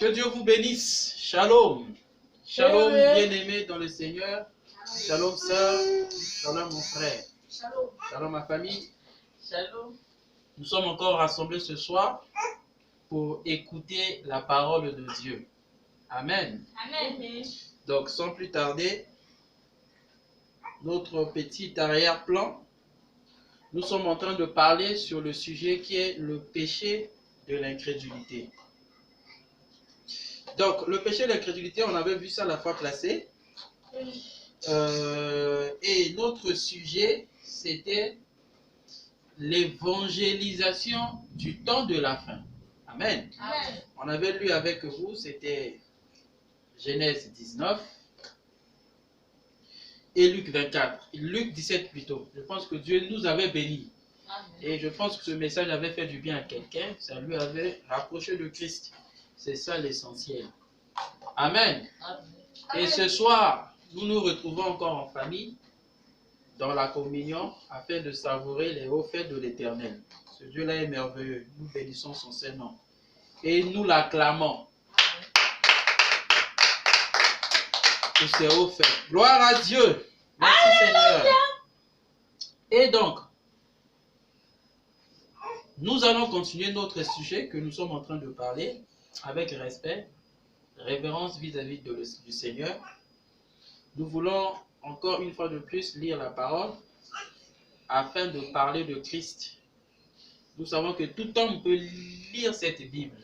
Que Dieu vous bénisse. Shalom. Shalom, bien-aimés dans le Seigneur. Shalom, sœur. Shalom, mon frère. Shalom. Shalom, ma famille. Shalom. Nous sommes encore rassemblés ce soir pour écouter la parole de Dieu. Amen. Amen. Donc, sans plus tarder, notre petit arrière-plan, nous sommes en train de parler sur le sujet qui est le péché de l'incrédulité. Donc, le péché de l'incrédulité, on avait vu ça la fois passée. Et notre sujet, c'était l'évangélisation du temps de la fin. Amen. Amen. On avait lu avec vous, c'était Genèse 19 et Luc 24. Luc 17 plutôt. Je pense que Dieu nous avait bénis. Et je pense que ce message avait fait du bien à quelqu'un. Ça lui avait rapproché de Christ. C'est ça l'essentiel. Amen. Et ce soir, nous nous retrouvons encore en famille, dans la communion, afin de savourer les hauts faits de l'Éternel. Ce Dieu-là est merveilleux. Nous bénissons son Saint-Nom. Et nous l'acclamons pour ses hauts faits. Gloire à Dieu. Merci Seigneur. Et donc, nous allons continuer notre sujet que nous sommes en train de parler avec respect, révérence vis-à-vis du Seigneur. Nous voulons encore une fois de plus lire la parole afin de parler de Christ. Nous savons que tout homme peut lire cette Bible,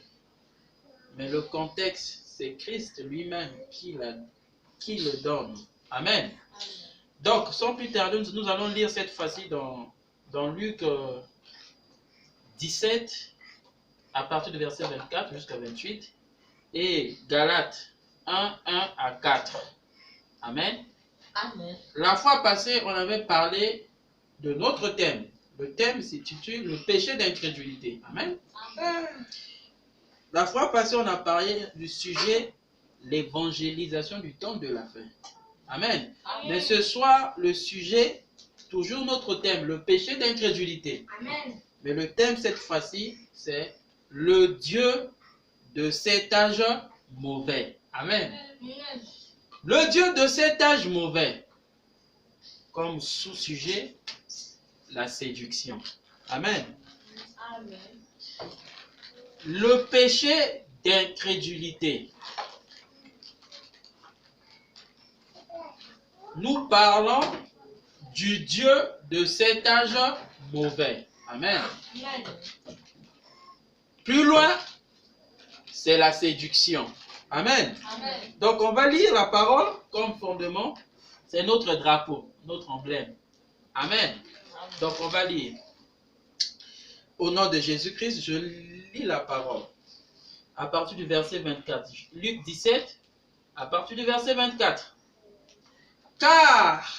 mais le contexte, c'est Christ lui-même qui le donne. Amen. Donc, sans plus tarder, nous allons lire cette fois-ci dans Luc 17, à partir du verset 24 jusqu'à 28, et Galates 1, 1 à 4. Amen. Amen. La fois passée, on avait parlé de notre thème. Le thème s'intitule le péché d'incrédulité. Amen. La fois passée, on a parlé du sujet l'évangélisation du temps de la fin. Amen. Amen. Mais ce soir, le sujet, toujours notre thème, le péché d'incrédulité. Amen. Mais le thème cette fois-ci, c'est le Dieu de cet âge mauvais. Amen. Amen. Le Dieu de cet âge mauvais. Comme sous-sujet, la séduction. Amen. Amen. Le péché d'incrédulité. Nous parlons du Dieu de cet âge mauvais. Amen. Amen. Plus loin, c'est la séduction. Amen. Amen. Donc on va lire la parole comme fondement. C'est notre drapeau, notre emblème. Amen. Donc on va lire. Au nom de Jésus-Christ, je lis la parole. À partir du verset 24. Luc 17, à partir du verset 24. Car,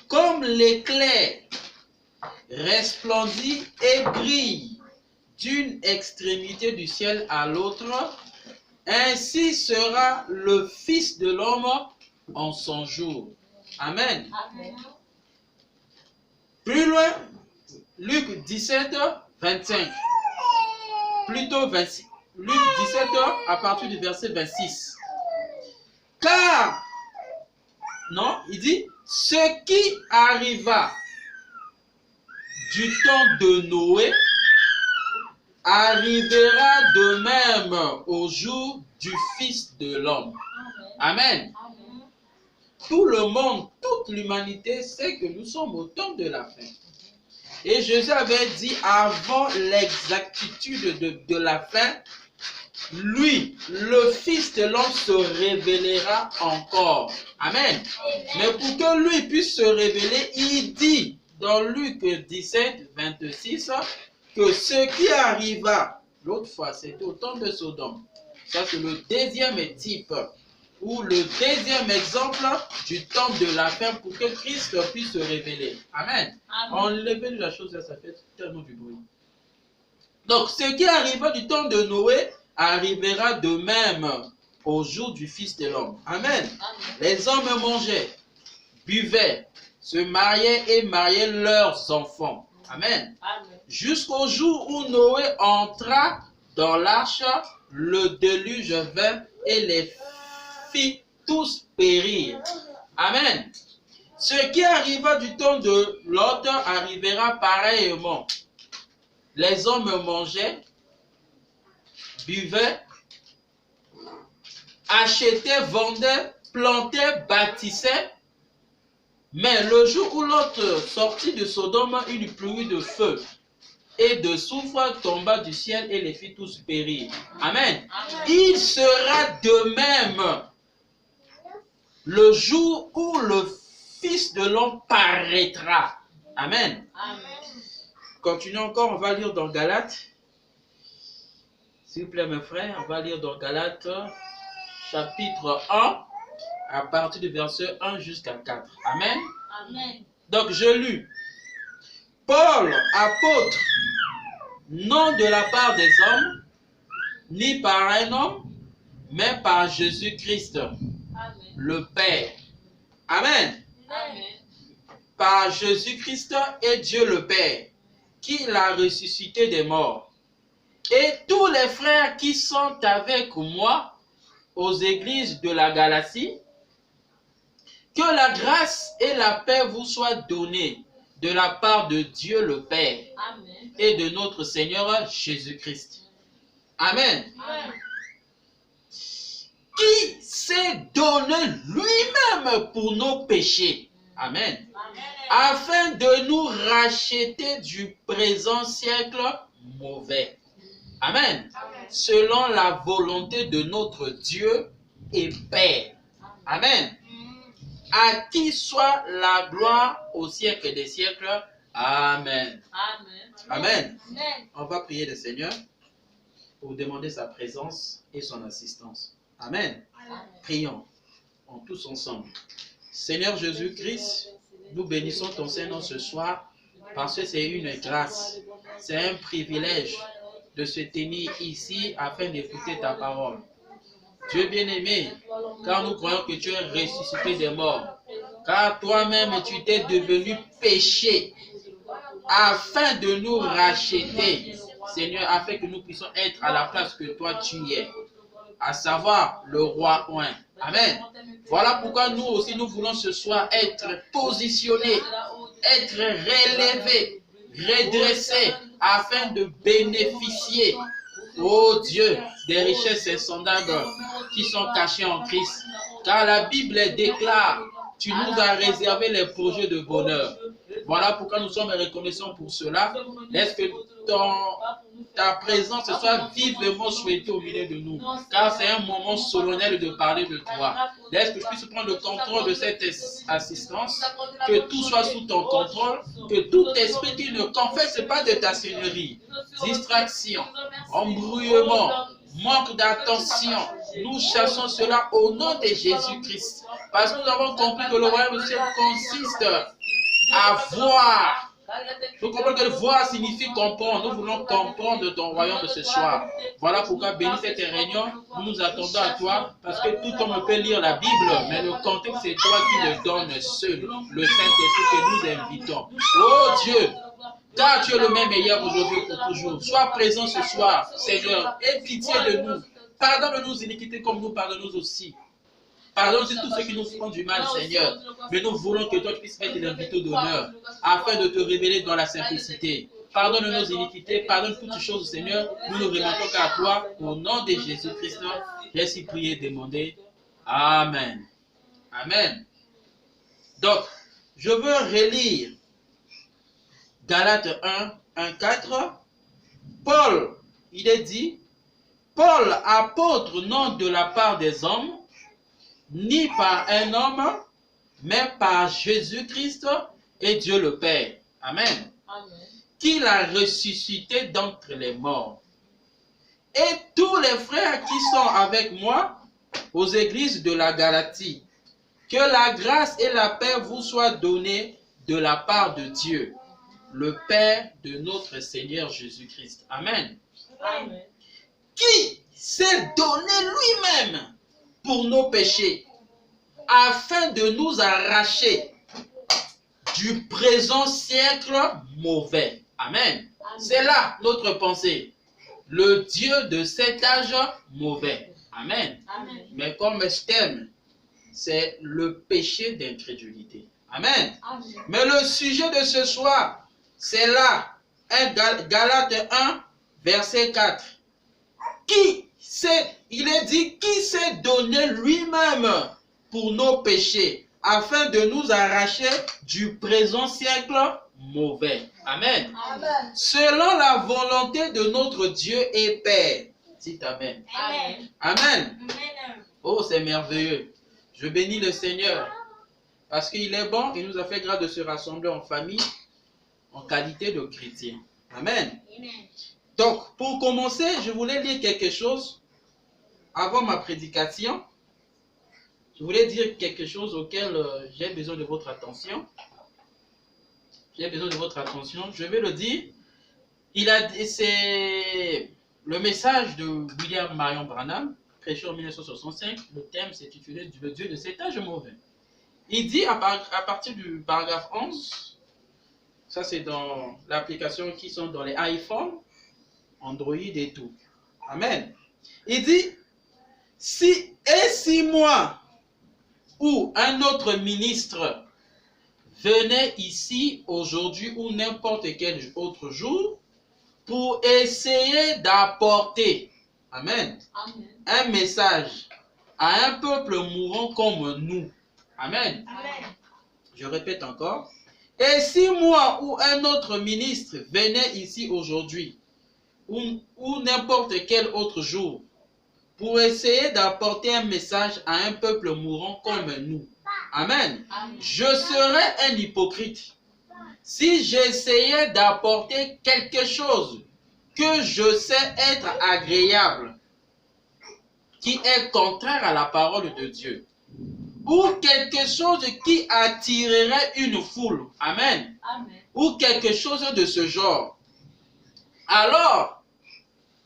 comme l'éclair resplendit et brille d'une extrémité du ciel à l'autre, ainsi sera le Fils de l'homme en son jour. Amen. Amen. Plus loin, Luc 17, 25. Plutôt 26. Luc 17, à partir du verset 26. Car, non, il dit, ce qui arriva du temps de Noé arrivera de même au jour du Fils de l'homme. Amen. Amen. Tout le monde, toute l'humanité sait que nous sommes au temps de la fin. Et Jésus avait dit avant l'exactitude de la fin, lui, le Fils de l'homme, se révélera encore. Amen. Mais pour que lui puisse se révéler, il dit dans Luc 17, 26, que ce qui arriva l'autre fois, c'était au temps de Sodome. Ça, c'est le deuxième type ou le deuxième exemple du temps de la fin pour que Christ puisse se révéler. Amen. On lève la chose là, ça fait tellement du bruit. Donc, ce qui arriva du temps de Noé arrivera de même au jour du Fils de l'homme. Amen. Les hommes mangeaient, buvaient, se mariaient et mariaient leurs enfants. Amen. Amen. Jusqu'au jour où Noé entra dans l'arche, le déluge vint et les fit tous périr. Amen. Ce qui arriva du temps de Lot arrivera pareillement. Les hommes mangeaient, buvaient, achetaient, vendaient, plantaient, bâtissaient. Mais le jour où Lot sortit de Sodome, une pluie de feu et de soufre tomba du ciel et les fit tous périr. Amen. Il sera de même le jour où le Fils de l'homme paraîtra. Amen. Continuons encore, on va lire dans Galates. S'il vous plaît mes frères, on va lire dans Galates chapitre 1 à partir du verset 1 jusqu'à 4. Amen. Donc je lus. Paul, apôtre, non de la part des hommes, ni par un homme, mais par Jésus-Christ, le Père. Amen. Par Jésus-Christ et Dieu le Père, qui l'a ressuscité des morts. Et tous les frères qui sont avec moi aux églises de la Galatie, que la grâce et la paix vous soient données de la part de Dieu le Père et de notre Seigneur Jésus-Christ. Amen. Qui s'est donné lui-même pour nos péchés. Amen. Afin de nous racheter du présent siècle mauvais. Amen. Selon la volonté de notre Dieu et Père. Amen. À qui soit la gloire au siècle des siècles. Amen. Amen. On va prier le Seigneur pour demander sa présence et son assistance. Amen. Prions en tous ensemble. Seigneur Jésus-Christ, nous bénissons ton Saint-Nom ce soir parce que c'est une grâce, c'est un privilège de se tenir ici afin d'écouter ta parole. Dieu bien-aimé, car nous croyons que tu es ressuscité des morts, car toi-même tu t'es devenu péché afin de nous racheter, Seigneur, afin que nous puissions être à la place que toi tu es, à savoir le roi oint. Amen. Voilà pourquoi nous aussi nous voulons ce soir être positionnés, être relevés, redressés, afin de bénéficier, ô Dieu, des richesses insondables qui sont cachées en Christ. Car la Bible déclare, tu nous as réservé les projets de bonheur. Voilà pourquoi nous sommes reconnaissants pour cela. Laisse que ta présence soit vivement souhaitée au milieu de nous. Car c'est un moment solennel de parler de toi. Laisse que je puisse prendre le contrôle de cette assistance. Que tout soit sous ton contrôle. Que tout esprit qui ne confesse pas de ta seigneurie, distraction, embrouillement, manque d'attention, nous chassons cela au nom de Jésus-Christ. Parce que nous avons compris que le royaume du ciel consiste à voir. Nous comprenons que voir signifie comprendre. Nous voulons comprendre ton royaume de ce soir. Voilà pourquoi bénis cette réunion. Nous nous attendons à toi parce que tout homme peut lire la Bible, mais le contexte c'est toi qui le donnes seul. Le Saint-Esprit que nous invitons. Oh Dieu, car tu es le même hier, aujourd'hui et pour toujours. Sois présent ce soir, Seigneur. Aie pitié de nous. Pardonne-nous nos iniquités comme nous pardonnons aussi. Pardonne aussi tous ceux qui nous font du mal, Seigneur. Mais nous voulons que toi tu puisses mettre l'invité d'honneur afin de te révéler dans la simplicité. Pardonne nos iniquités, pardonne toutes choses, Seigneur. Nous ne remontons qu'à toi. Au nom de Jésus-Christ, laisse-y prier, demander. Amen. Amen. Donc, je veux relire Galates 1, 4. Paul, il est dit, Paul, apôtre, non de la part des hommes, ni par un homme, mais par Jésus-Christ et Dieu le Père. Amen. Qui l'a ressuscité d'entre les morts. Et tous les frères qui sont avec moi aux églises de la Galatie, que la grâce et la paix vous soient données de la part de Dieu, le Père de notre Seigneur Jésus-Christ. Amen. Amen. Qui s'est donné lui-même pour nos péchés, afin de nous arracher du présent siècle mauvais. Amen. C'est là notre pensée. le Dieu de cet âge mauvais. Amen. Amen. Mais comme thème, c'est le péché d'incrédulité. Amen. Amen. Mais le sujet de ce soir, c'est là, Galates 1, verset 4. Il est dit, qui s'est donné lui-même pour nos péchés, afin de nous arracher du présent siècle mauvais. Amen. Amen. Selon la volonté de notre Dieu et Père. Dites Amen. Amen. Amen. Amen. Oh, c'est merveilleux. Je bénis le Seigneur parce qu'il est bon et nous a fait grâce de se rassembler en famille en qualité de chrétiens. Amen. Amen. Donc, pour commencer, je voulais lire quelque chose avant ma prédication. Je voulais dire quelque chose auquel j'ai besoin de votre attention. J'ai besoin de votre attention. Je vais le dire. C'est le message de William Marion Branham, prêché en 1965. Le thème s'est intitulé « Le Dieu de cet âge mauvais ». Il dit à partir du paragraphe 11, ça c'est dans l'application qui sont dans les iPhones, Android et tout. Amen. Il dit, si moi ou un autre ministre venait ici aujourd'hui ou n'importe quel autre jour pour essayer d'apporter, amen, Amen. un message à un peuple mourant comme nous. Amen. Amen. Je répète encore. Et si moi ou un autre ministre venait ici aujourd'hui ou n'importe quel autre jour pour essayer d'apporter un message à un peuple mourant comme nous. Amen. Amen. Je serais un hypocrite si j'essayais d'apporter quelque chose que je sais être agréable, qui est contraire à la parole de Dieu, ou quelque chose qui attirerait une foule. Amen. Amen. Ou quelque chose de ce genre. Alors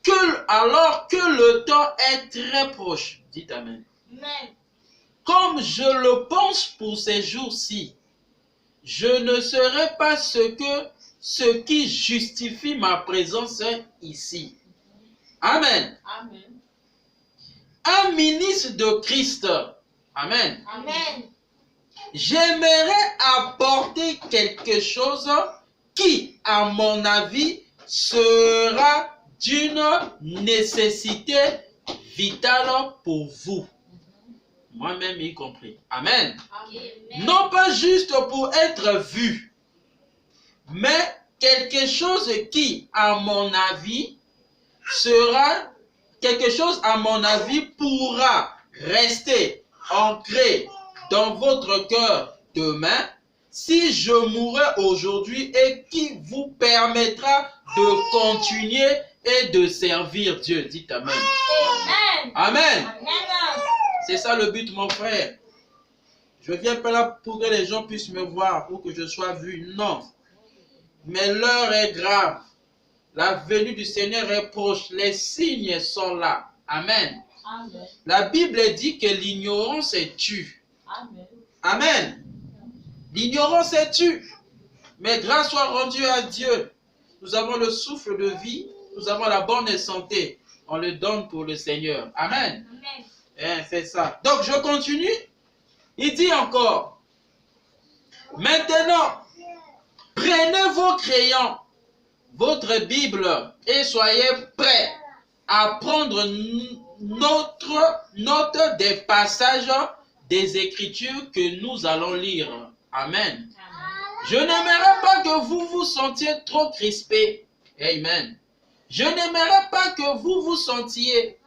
que le temps est très proche. Dites Amen. Amen. Comme je le pense pour ces jours-ci, je ne serai pas ce qui justifie ma présence ici. Amen. Amen. Un ministre de Christ. Amen. Amen. J'aimerais apporter quelque chose qui, à mon avis, sera d'une nécessité vitale pour vous. Moi-même y compris. Amen. Amen. Non pas juste pour être vu, mais quelque chose qui, à mon avis, pourra rester ancré dans votre cœur demain si je mourrais aujourd'hui et qui vous permettra de continuer et de servir Dieu. Dites Amen. Amen. Amen. Amen. C'est ça le but, mon frère. Je ne viens pas là pour que les gens puissent me voir ou que je sois vu. Non. Mais l'heure est grave. La venue du Seigneur est proche. Les signes sont là. Amen. Amen. La Bible dit que l'ignorance tue. Amen. Amen. L'ignorance tue. Mais grâce soit rendue à Dieu. Nous avons le souffle de vie. Nous avons la bonne santé. On le donne pour le Seigneur. Amen. Amen. C'est ça. Donc je continue. Il dit encore. Maintenant, prenez vos crayons, votre Bible et soyez prêts à prendre note des passages des Écritures que nous allons lire. Amen. Je n'aimerais pas que vous vous sentiez trop crispés. Amen. Je n'aimerais pas que vous vous sentiez.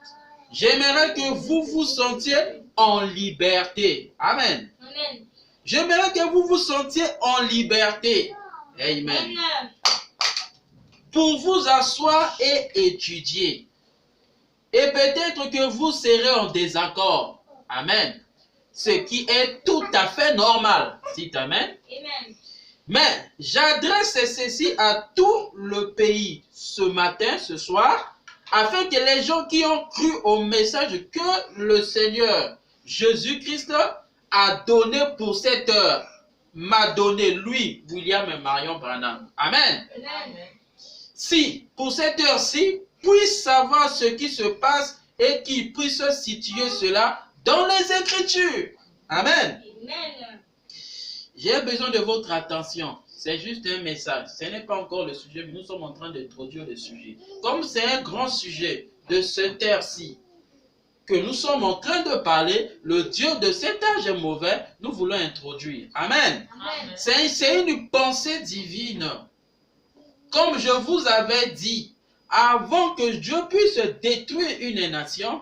J'aimerais que vous vous sentiez en liberté. Amen. Amen. J'aimerais que vous vous sentiez en liberté. Amen. Amen. Pour vous asseoir et étudier. Et peut-être que vous serez en désaccord. Amen. Ce qui est tout à fait normal. Dites Amen. Amen. Mais j'adresse ceci à tout le pays ce matin, ce soir, afin que les gens qui ont cru au message que le Seigneur Jésus-Christ a donné pour cette heure, m'a donné lui, William et Marion Branham. Amen. Amen. Si, pour cette heure-ci, puisse savoir ce qui se passe et qu'il puisse situer cela dans les Écritures. Amen. Amen. J'ai besoin de votre attention. C'est juste un message. Ce n'est pas encore le sujet, mais nous sommes en train d'introduire le sujet. Comme c'est un grand sujet de cette ère-ci que nous sommes en train de parler, le Dieu de cet âge est mauvais, nous voulons introduire. Amen. Amen. C'est une pensée divine. Comme je vous avais dit, avant que Dieu puisse détruire une nation,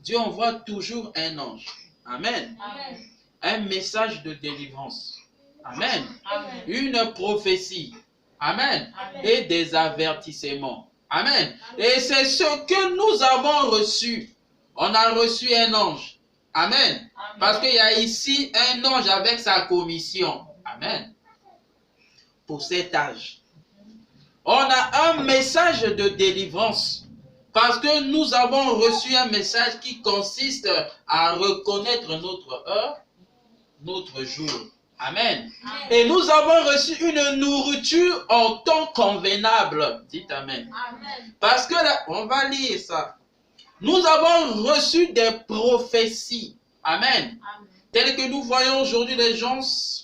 Dieu envoie toujours un ange. Amen. Amen. Un message de délivrance. Amen. Amen. Une prophétie. Amen. Amen. Et des avertissements. Amen. Et c'est ce que nous avons reçu. On a reçu un ange. Amen. Parce qu'il y a ici un ange avec sa commission. Amen. Pour cet âge. On a un message de délivrance. Parce que nous avons reçu un message qui consiste à reconnaître notre heure, notre jour. Amen. Et nous avons reçu une nourriture en temps convenable. Dites Amen. Amen. Parce que là, on va lire ça. Nous avons reçu des prophéties. Amen. Amen. Tel que nous voyons aujourd'hui les gens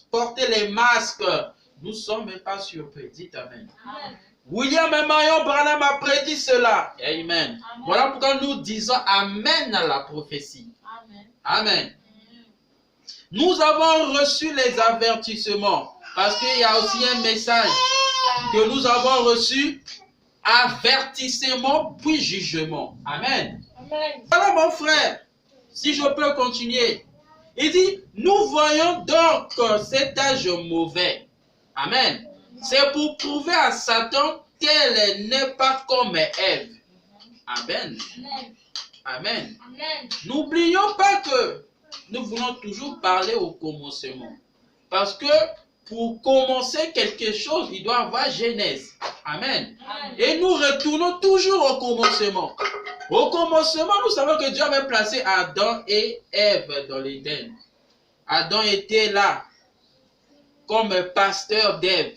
porter les masques. Nous ne sommes même pas surpris. Dites Amen. Amen. William et Marion Branham a prédit cela. Amen. Amen. Voilà pourquoi nous disons Amen à la prophétie. Amen. Amen. Nous avons reçu les avertissements. Parce qu'il y a aussi un message que nous avons reçu. Avertissement puis jugement. Amen. Amen. Voilà mon frère. Si je peux continuer. Il dit, nous voyons donc cet âge mauvais. Amen. C'est pour prouver à Satan qu'elle n'est pas comme Ève. Amen. Amen. Amen. Amen. N'oublions pas que nous voulons toujours parler au commencement. Parce que pour commencer quelque chose, il doit avoir genèse. Amen. Amen. Et nous retournons toujours au commencement. Au commencement, nous savons que Dieu avait placé Adam et Ève dans l'Éden. Adam était là comme pasteur d'Ève.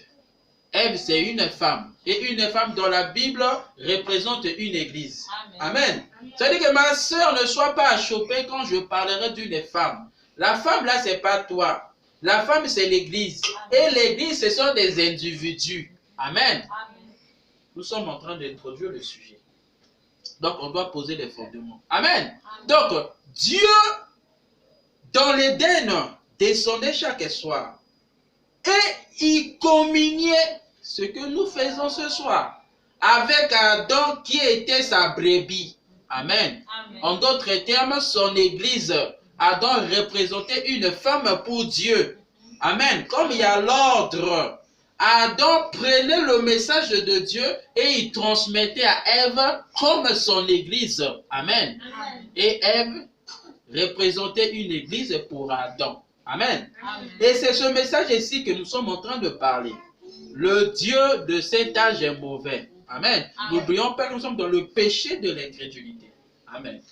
Ève, c'est une femme. Et une femme dans la Bible représente une église. Amen. C'est-à-dire que ma soeur ne soit pas achoppée quand je parlerai d'une femme. La femme là, c'est pas toi. La femme, c'est l'église. Et l'église, ce sont des individus. Amen. Amen. Nous sommes en train d'introduire le sujet. Donc, on doit poser les fondements. Amen. Donc, Dieu, dans l'Éden, descendait chaque soir. Et il communiait ce que nous faisons ce soir avec Adam qui était sa brebis. Amen. Amen. En d'autres termes, son église. Adam représentait une femme pour Dieu. Amen. Comme il y a l'ordre, Adam prenait le message de Dieu et il transmettait à Ève comme son église. Amen. Amen. Et Ève représentait une église pour Adam. Amen. Amen. Et c'est ce message ici que nous sommes en train de parler. Le Dieu de cet âge est mauvais. Amen. N'oublions pas que nous sommes dans le péché de l'incrédulité. Amen.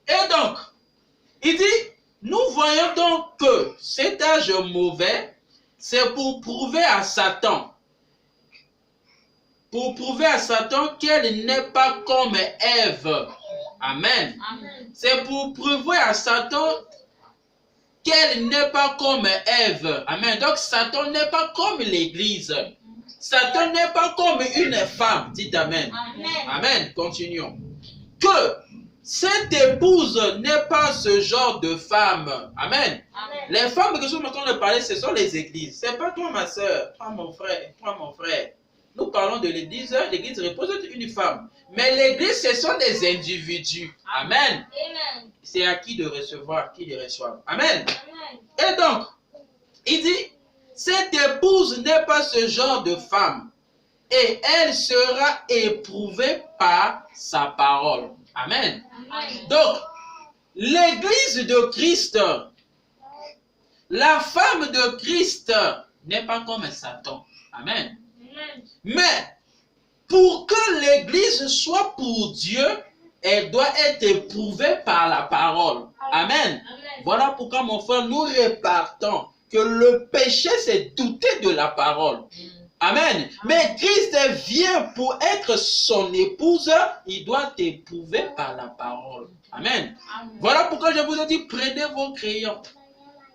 Et donc, il dit, nous voyons donc que cet âge mauvais, c'est pour prouver à Satan. Pour prouver à Satan qu'elle n'est pas comme Ève. Amen. Amen. C'est pour prouver à Satan qu'elle n'est pas comme Ève. Amen. Donc Satan n'est pas comme l'église. Satan n'est pas comme une femme. Dites Amen. Amen. Amen. Continuons. Que cette épouse n'est pas ce genre de femme. Amen. Amen. Les femmes que je suis en train de parler, ce sont les églises. Ce n'est pas toi, ma soeur, toi, mon frère, toi, mon frère. Nous parlons de l'église. L'église représente une femme. Mais l'église, ce sont des individus. Amen. Amen. C'est à qui de recevoir, qui les reçoivent. Amen. Amen. Et donc, il dit, cette épouse n'est pas ce genre de femme. Et elle sera éprouvée par sa parole. Amen. Amen. Donc, l'église de Christ, la femme de Christ n'est pas comme Satan. Amen. Amen. Mais, pour que l'église soit pour Dieu, elle doit être éprouvée par la parole. Amen. Amen. Voilà pourquoi, mon frère, nous répartons que le péché, c'est douter de la parole. Amen. Mais Christ vient pour être son épouse, il doit t'éprouver par la parole. Amen. Voilà pourquoi je vous ai dit, prenez vos crayons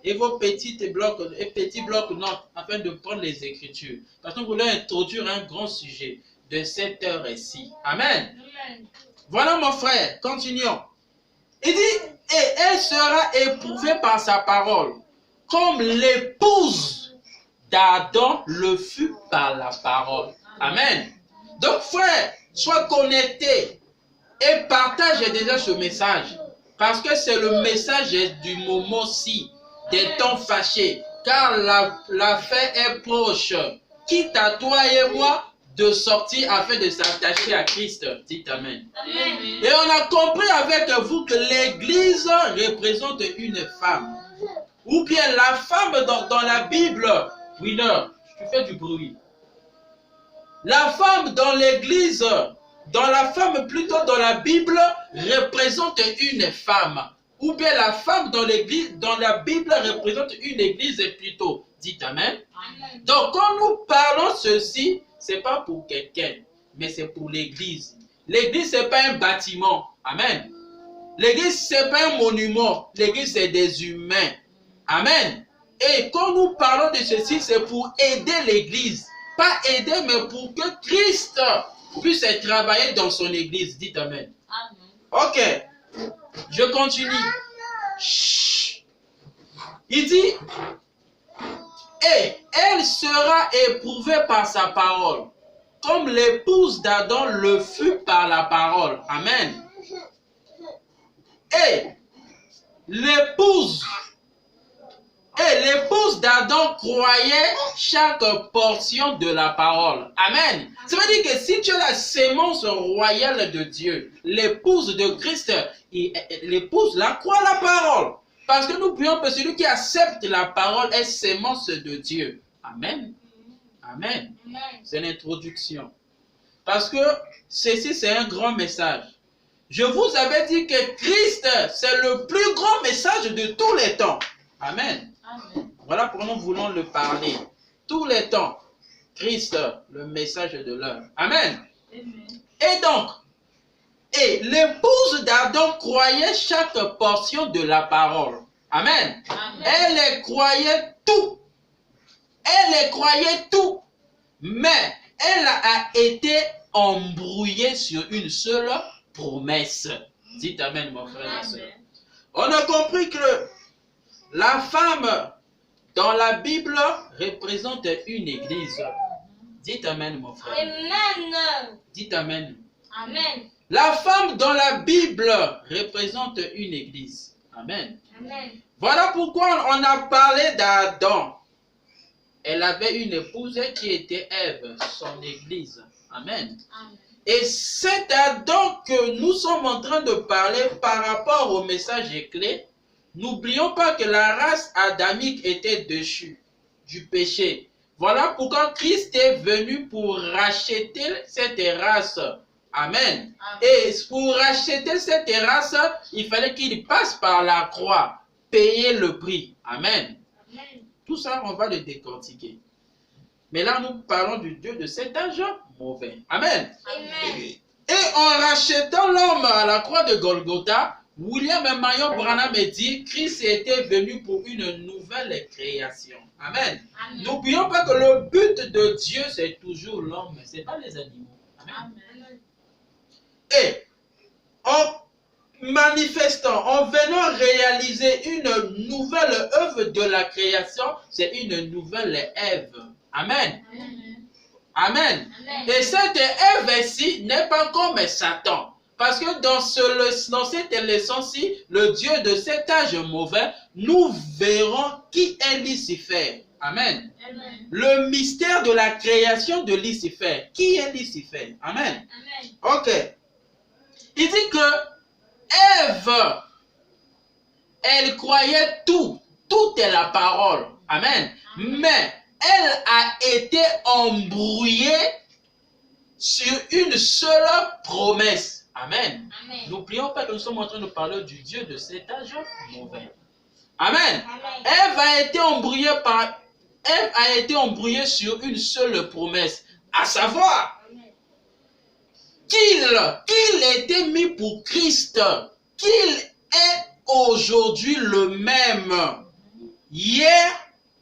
et vos petits blocs notes afin de prendre les Écritures. Parce que nous voulons introduire un grand sujet de cette heure-ci. Amen. Voilà mon frère, continuons. Il dit, et elle sera éprouvée par sa parole, comme l'épouse d'Adam le fut par la parole. Amen. Donc frère, sois connecté et partage déjà ce message. Parce que c'est le message du moment-ci, des temps fâchés. Car la fin est proche. Quitte à toi et moi de sortir afin de s'attacher à Christ. Dites Amen. Amen. Et on a compris avec vous que l'Église représente une femme. Ou bien la femme dans la Bible. Winner, tu fais du bruit. La femme dans l'Église, dans la Bible, représente une femme. Ou bien la femme dans la Bible représente une église plutôt. Dites Amen. Amen. Donc quand nous parlons ceci, ce n'est pas pour quelqu'un, mais c'est pour l'église. L'église, ce n'est pas un bâtiment. Amen. L'église, ce n'est pas un monument. L'église, c'est des humains. Amen. Et quand nous parlons de ceci, c'est pour aider l'église. Pas aider, mais pour que Christ puisse travailler dans son église. Dites Amen. Amen. Ok. Je continue. Chut. Il dit, et elle sera éprouvée par sa parole, comme l'épouse d'Adam le fut par la parole. Amen. Et l'épouse d'Adam croyait chaque portion de la parole. Amen. Ça veut dire que si tu es la sémence royale de Dieu, l'épouse de Christ, l'épouse la croit la parole. Parce que nous prions que celui qui accepte la parole est sémence de Dieu. Amen. Amen. Amen. C'est l'introduction. Parce que ceci, c'est un grand message. Je vous avais dit que Christ, c'est le plus grand message de tous les temps. Amen. Amen. Voilà pourquoi nous voulons le parler. Tous les temps. Christ, le message de l'heure. Amen. Amen. Et donc, l'épouse d'Adam croyait chaque portion de la parole. Amen. Amen. Elle croyait tout. Elle croyait tout. Mais elle a été embrouillée sur une seule promesse. Dites Amen, mon frère et soeur. Amen. On a compris que la femme dans la Bible représente une église. Dites Amen, mon frère. Amen. Dites Amen. Amen. La femme dans la Bible représente une église. Amen. Amen. Voilà pourquoi on a parlé d'Adam. Elle avait une épouse qui était Ève, son église. Amen. Amen. Et c'est Adam que nous sommes en train de parler par rapport au message clé. N'oublions pas que la race adamique était déchue du péché. Voilà pourquoi Christ est venu pour racheter cette race. Amen. Amen. Et pour racheter cette race, il fallait qu'il passe par la croix, payer le prix. Amen. Amen. Tout ça, on va le décortiquer. Mais là, nous parlons du Dieu de cet âge mauvais. Amen. Amen. Et en rachetant l'homme à la croix de Golgotha, William Marion Branham dit Christ était venu pour une nouvelle création. Amen. Amen. N'oublions pas que le but de Dieu, c'est toujours l'homme, ce n'est pas les animaux. Amen. Amen. Et en manifestant, en venant réaliser une nouvelle œuvre de la création, c'est une nouvelle Ève. Amen. Amen. Amen. Amen. Et cette Ève-ci n'est pas comme Satan. Parce que dans cette leçon-ci, le Dieu de cet âge mauvais, nous verrons qui est Lucifer. Amen. Amen. Le mystère de la création de Lucifer. Qui est Lucifer? Amen. Amen. Ok. Il dit que Ève, elle croyait tout. Tout est la parole. Amen. Mais elle a été embrouillée sur une seule promesse. Amen. Amen. N'oublions pas que nous sommes en train de parler du Dieu de cet âge mauvais. Amen. Amen. Ève a été embrouillée par Ève a été embrouillée sur une seule promesse, à savoir qu'il était mis pour Christ, qu'il est aujourd'hui le même, hier,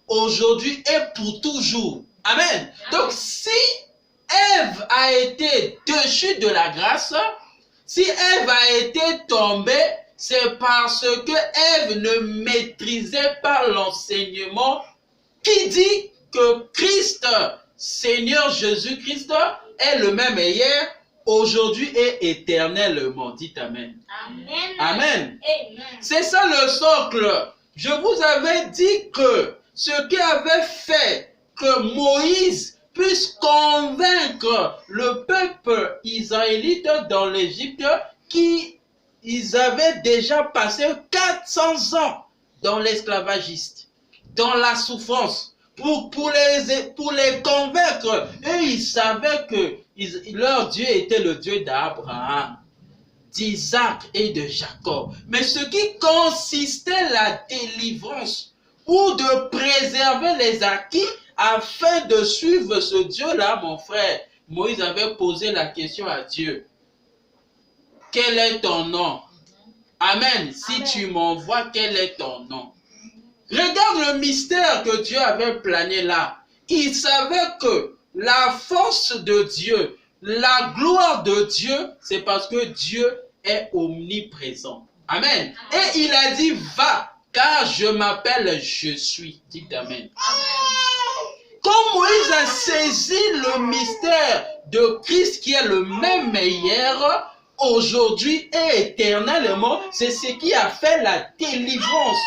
aujourd'hui et pour toujours. Amen. Donc si Ève a été déchue de la grâce, si Ève a été tombée, c'est parce que Ève ne maîtrisait pas l'enseignement qui dit que Christ, Seigneur Jésus-Christ, est le même hier, aujourd'hui et éternellement. Dites Amen. Amen. Amen. Amen. C'est ça le socle. Je vous avais dit que ce qui avait fait que Moïse puisse convaincre le peuple israélite dans l'Égypte, qu'ils avaient déjà passé 400 ans dans l'esclavagiste, dans la souffrance, pour les convaincre. Eux, ils savaient que leur Dieu était le Dieu d'Abraham, d'Isaac et de Jacob. Mais ce qui consistait la délivrance ou de préserver les acquis afin de suivre ce Dieu-là, mon frère, Moïse avait posé la question à Dieu. Quel est ton nom? Amen. Si tu m'envoies, quel est ton nom? Regarde le mystère que Dieu avait plané là. Il savait que la force de Dieu, la gloire de Dieu, c'est parce que Dieu est omniprésent. Amen. Et il a dit, va, car je m'appelle je suis. Dites Amen. Quand Moïse a saisi le mystère de Christ qui est le même hier, aujourd'hui et éternellement, c'est ce qui a fait la délivrance,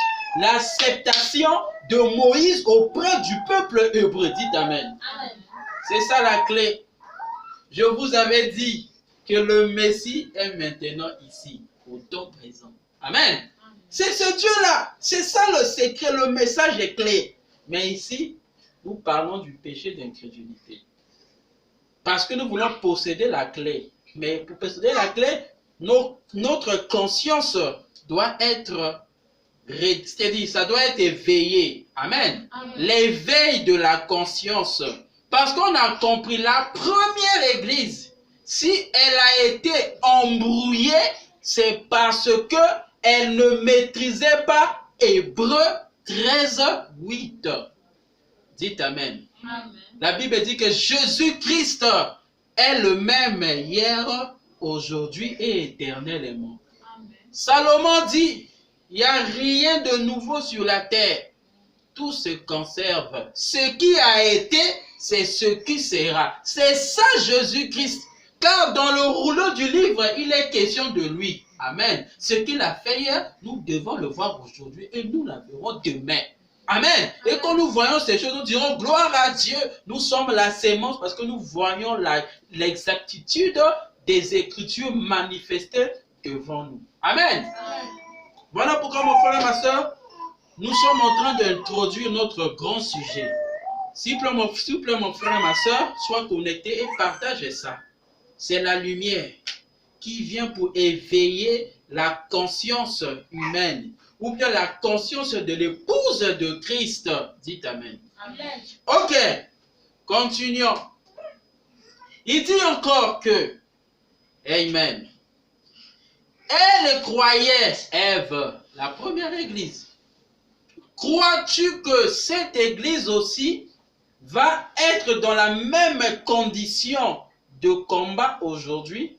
l'acceptation de Moïse auprès du peuple hébreu. Dites Amen. C'est ça la clé. Je vous avais dit que le Messie est maintenant ici, au temps présent. Amen. C'est ce Dieu-là. C'est ça le secret, le message est clair. Mais ici, nous parlons du péché d'incrédulité. Parce que nous voulons posséder la clé. Mais pour posséder la clé, notre conscience doit être, c'est-à-dire, ça doit être éveillé. Amen. L'éveil de la conscience. Parce qu'on a compris la première église, si elle a été embrouillée, c'est parce que elle ne maîtrisait pas Hébreux 13, 8. Dites Amen. Amen. La Bible dit que Jésus-Christ est le même hier, aujourd'hui et éternellement. Amen. Salomon dit, il n'y a rien de nouveau sur la terre. Tout se conserve. Ce qui a été, c'est ce qui sera. C'est ça Jésus-Christ. Car dans le rouleau du livre, il est question de lui. Amen. Ce qu'il a fait hier, nous devons le voir aujourd'hui et nous la verrons demain. Amen. Et quand nous voyons ces choses, nous dirons gloire à Dieu. Nous sommes la sémence parce que nous voyons l'exactitude des Écritures manifestées devant nous. Amen. Voilà pourquoi mon frère et ma soeur, nous sommes en train d'introduire notre grand sujet. S'il vous plaît, mon frère et ma soeur, sois connectés et partagez ça. C'est la lumière qui vient pour éveiller la conscience humaine ou bien la conscience de l'épouse de Christ. Dites Amen. Amen. Ok, continuons. Il dit encore que, Amen, elle croyait, Ève, la première église. Crois-tu que cette église aussi va être dans la même condition de combat aujourd'hui?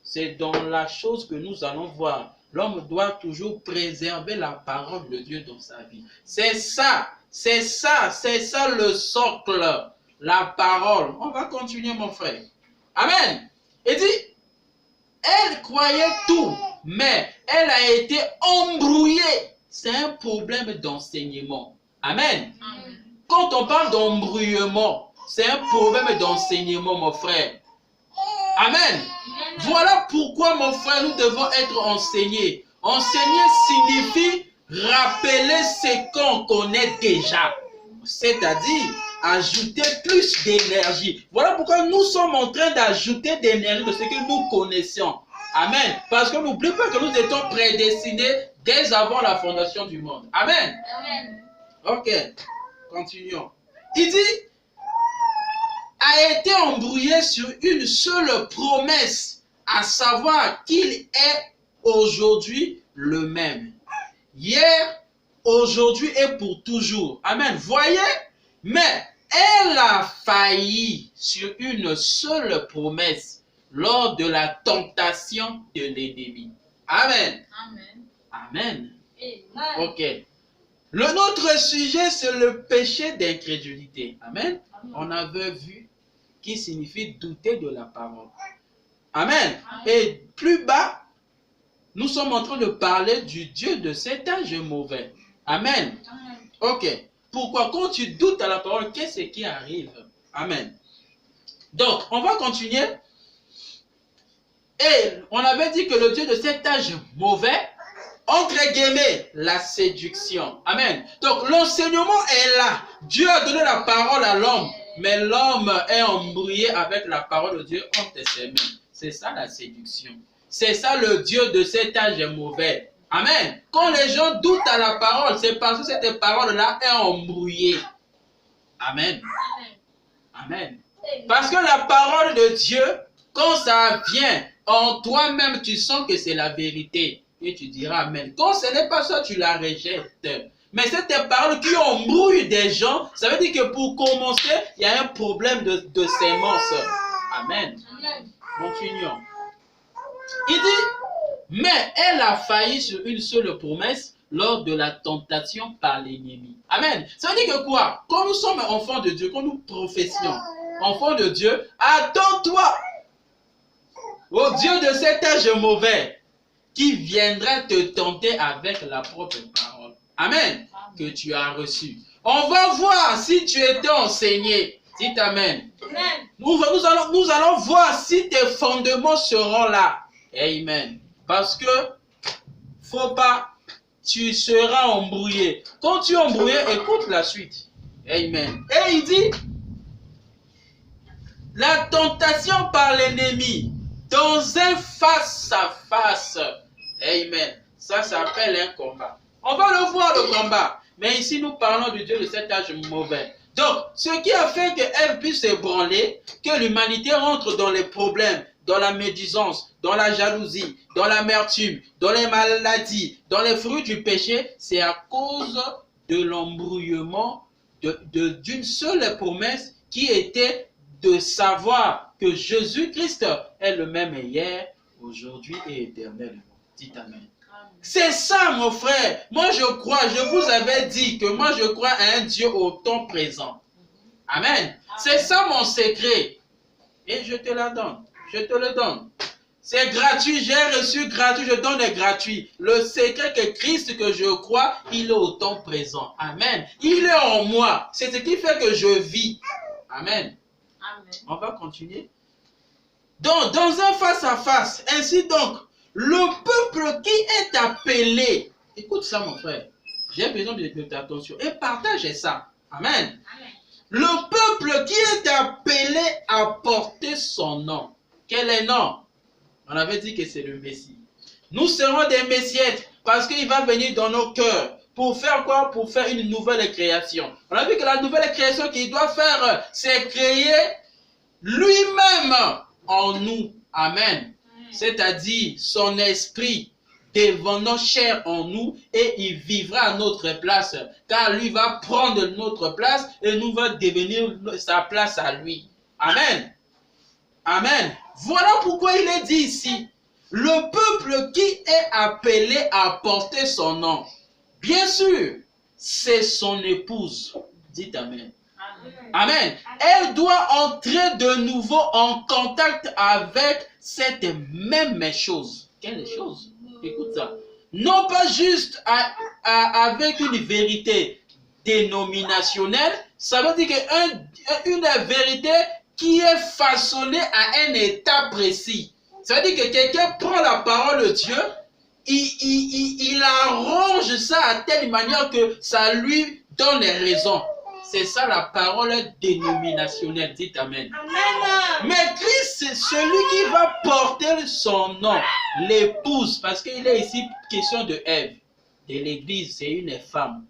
C'est dans la chose que nous allons voir. L'homme doit toujours préserver la parole de Dieu dans sa vie. C'est ça le socle, la parole. On va continuer, mon frère. Amen. Il dit, elle croyait tout, mais elle a été embrouillée. C'est un problème d'enseignement. Amen. Amen. Quand on parle d'embrouillement, c'est un problème d'enseignement, mon frère. Amen. Voilà pourquoi, mon frère, nous devons être enseignés. Enseigner signifie rappeler ce qu'on connaît déjà. C'est-à-dire ajouter plus d'énergie. Voilà pourquoi nous sommes en train d'ajouter d'énergie de ce que nous connaissions. Amen. Parce que n'oubliez pas que nous étions prédestinés dès avant la fondation du monde. Amen. Amen. Ok, continuons. il dit, a été embrouillé sur une seule promesse, à savoir qu'il est aujourd'hui le même. Hier, aujourd'hui et pour toujours. Amen. Voyez, mais elle a failli sur une seule promesse lors de la tentation de l'ennemi. Amen. Amen. Amen. Amen. Ok. Notre sujet, c'est le péché d'incrédulité. Amen. On avait vu qui signifie douter de la parole. Amen. Et plus bas, nous sommes en train de parler du Dieu de cet âge mauvais. Amen. Ok. Pourquoi? Quand tu doutes à la parole, qu'est-ce qui arrive? Amen. Donc, on va continuer. Et on avait dit que le Dieu de cet âge mauvais, entre guillemets, la séduction. Amen. Donc, l'enseignement est là. Dieu a donné la parole à l'homme, mais l'homme est embrouillé avec la parole de Dieu entre ses mains. C'est ça la séduction. C'est ça le Dieu de cet âge mauvais. Amen. Quand les gens doutent à la parole, c'est parce que cette parole-là est embrouillée. Amen. Amen. Parce que la parole de Dieu, quand ça vient en toi-même, tu sens que c'est la vérité. Et tu diras Amen. Quand ce n'est pas ça, tu la rejettes. Mais cette parole qui embrouille des gens, ça veut dire que pour commencer, il y a un problème de sémence. Amen. Continuons. Il dit, mais elle a failli sur une seule promesse lors de la tentation par l'ennemi. Amen. Ça veut dire que quoi? Quand nous sommes enfants de Dieu, quand nous professions enfants de Dieu, attends-toi au Dieu de cet âge mauvais qui viendra te tenter avec la propre parole. Amen. Que tu as reçue. On va voir si tu étais enseigné. Dites Amen. Amen. Nous allons voir si tes fondements seront là. Amen. Parce que, faut pas, tu seras embrouillé. Quand tu es embrouillé, écoute la suite. Amen. Et il dit, la tentation par l'ennemi, dans un face-à-face. Amen. Ça s'appelle un combat. On va le voir, le combat. Mais ici, nous parlons du Dieu de cet âge mauvais. Donc, ce qui a fait qu'elle puisse s'ébranler, que l'humanité rentre dans les problèmes, dans la médisance, dans la jalousie, dans l'amertume, dans les maladies, dans les fruits du péché, c'est à cause de l'embrouillement d'une seule promesse qui était de savoir que Jésus-Christ est le même hier, aujourd'hui et éternellement. Dites Amen. C'est ça, mon frère. Moi, je crois, je vous avais dit que moi, je crois à un Dieu au temps présent. Amen. C'est ça mon secret. Et je te la donne. Je te le donne. C'est gratuit. J'ai reçu gratuit. Je donne gratuit. Le secret que Christ que je crois, il est au temps présent. Amen. Il est en moi. C'est ce qui fait que je vis. Amen. Amen. On va continuer. Donc, dans un face-à-face, ainsi donc, le peuple qui est appelé, écoute ça mon frère, j'ai besoin de ta attention et partage ça. Amen. Amen. Le peuple qui est appelé à porter son nom. Quel est le nom? On avait dit que c'est le Messie. Nous serons des Messiettes parce qu'il va venir dans nos cœurs. Pour faire quoi? Pour faire une nouvelle création. On a vu que la nouvelle création qu'il doit faire, c'est créer lui-même en nous. Amen. C'est-à-dire son esprit devenant chair en nous et il vivra à notre place. Car lui va prendre notre place et nous va devenir sa place à lui. Amen. Amen. Voilà pourquoi il est dit ici, le peuple qui est appelé à porter son nom. Bien sûr, c'est son épouse. Dites Amen. Amen. Elle doit entrer de nouveau en contact avec cette même chose. Quelle chose? Écoute ça. Non pas juste avec une vérité dénominationnelle, ça veut dire une vérité qui est façonnée à un état précis. Ça veut dire que quelqu'un prend la parole de Dieu, il arrange ça à telle manière que ça lui donne raison. C'est ça la parole dénominationnelle. Dites Amen. Amen. Mais Christ, c'est celui qui va porter son nom, l'épouse, parce qu'il est ici question de Ève. Et l'église, c'est une femme.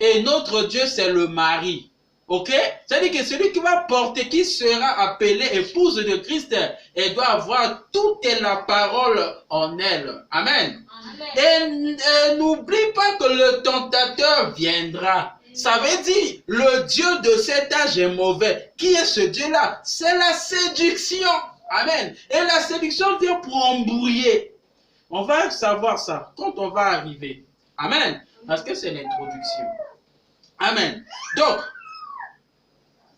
Et notre Dieu, c'est le mari. Ok? C'est-à-dire que celui qui va porter, qui sera appelé épouse de Christ, elle doit avoir toute la parole en elle. Amen. Amen. Et n'oublie pas que le tentateur viendra. Ça veut dire, le Dieu de cet âge est mauvais. Qui est ce Dieu-là? C'est la séduction. Amen. Et la séduction vient pour embrouiller. On va savoir ça quand on va arriver. Amen. Parce que c'est l'introduction. Amen. Donc,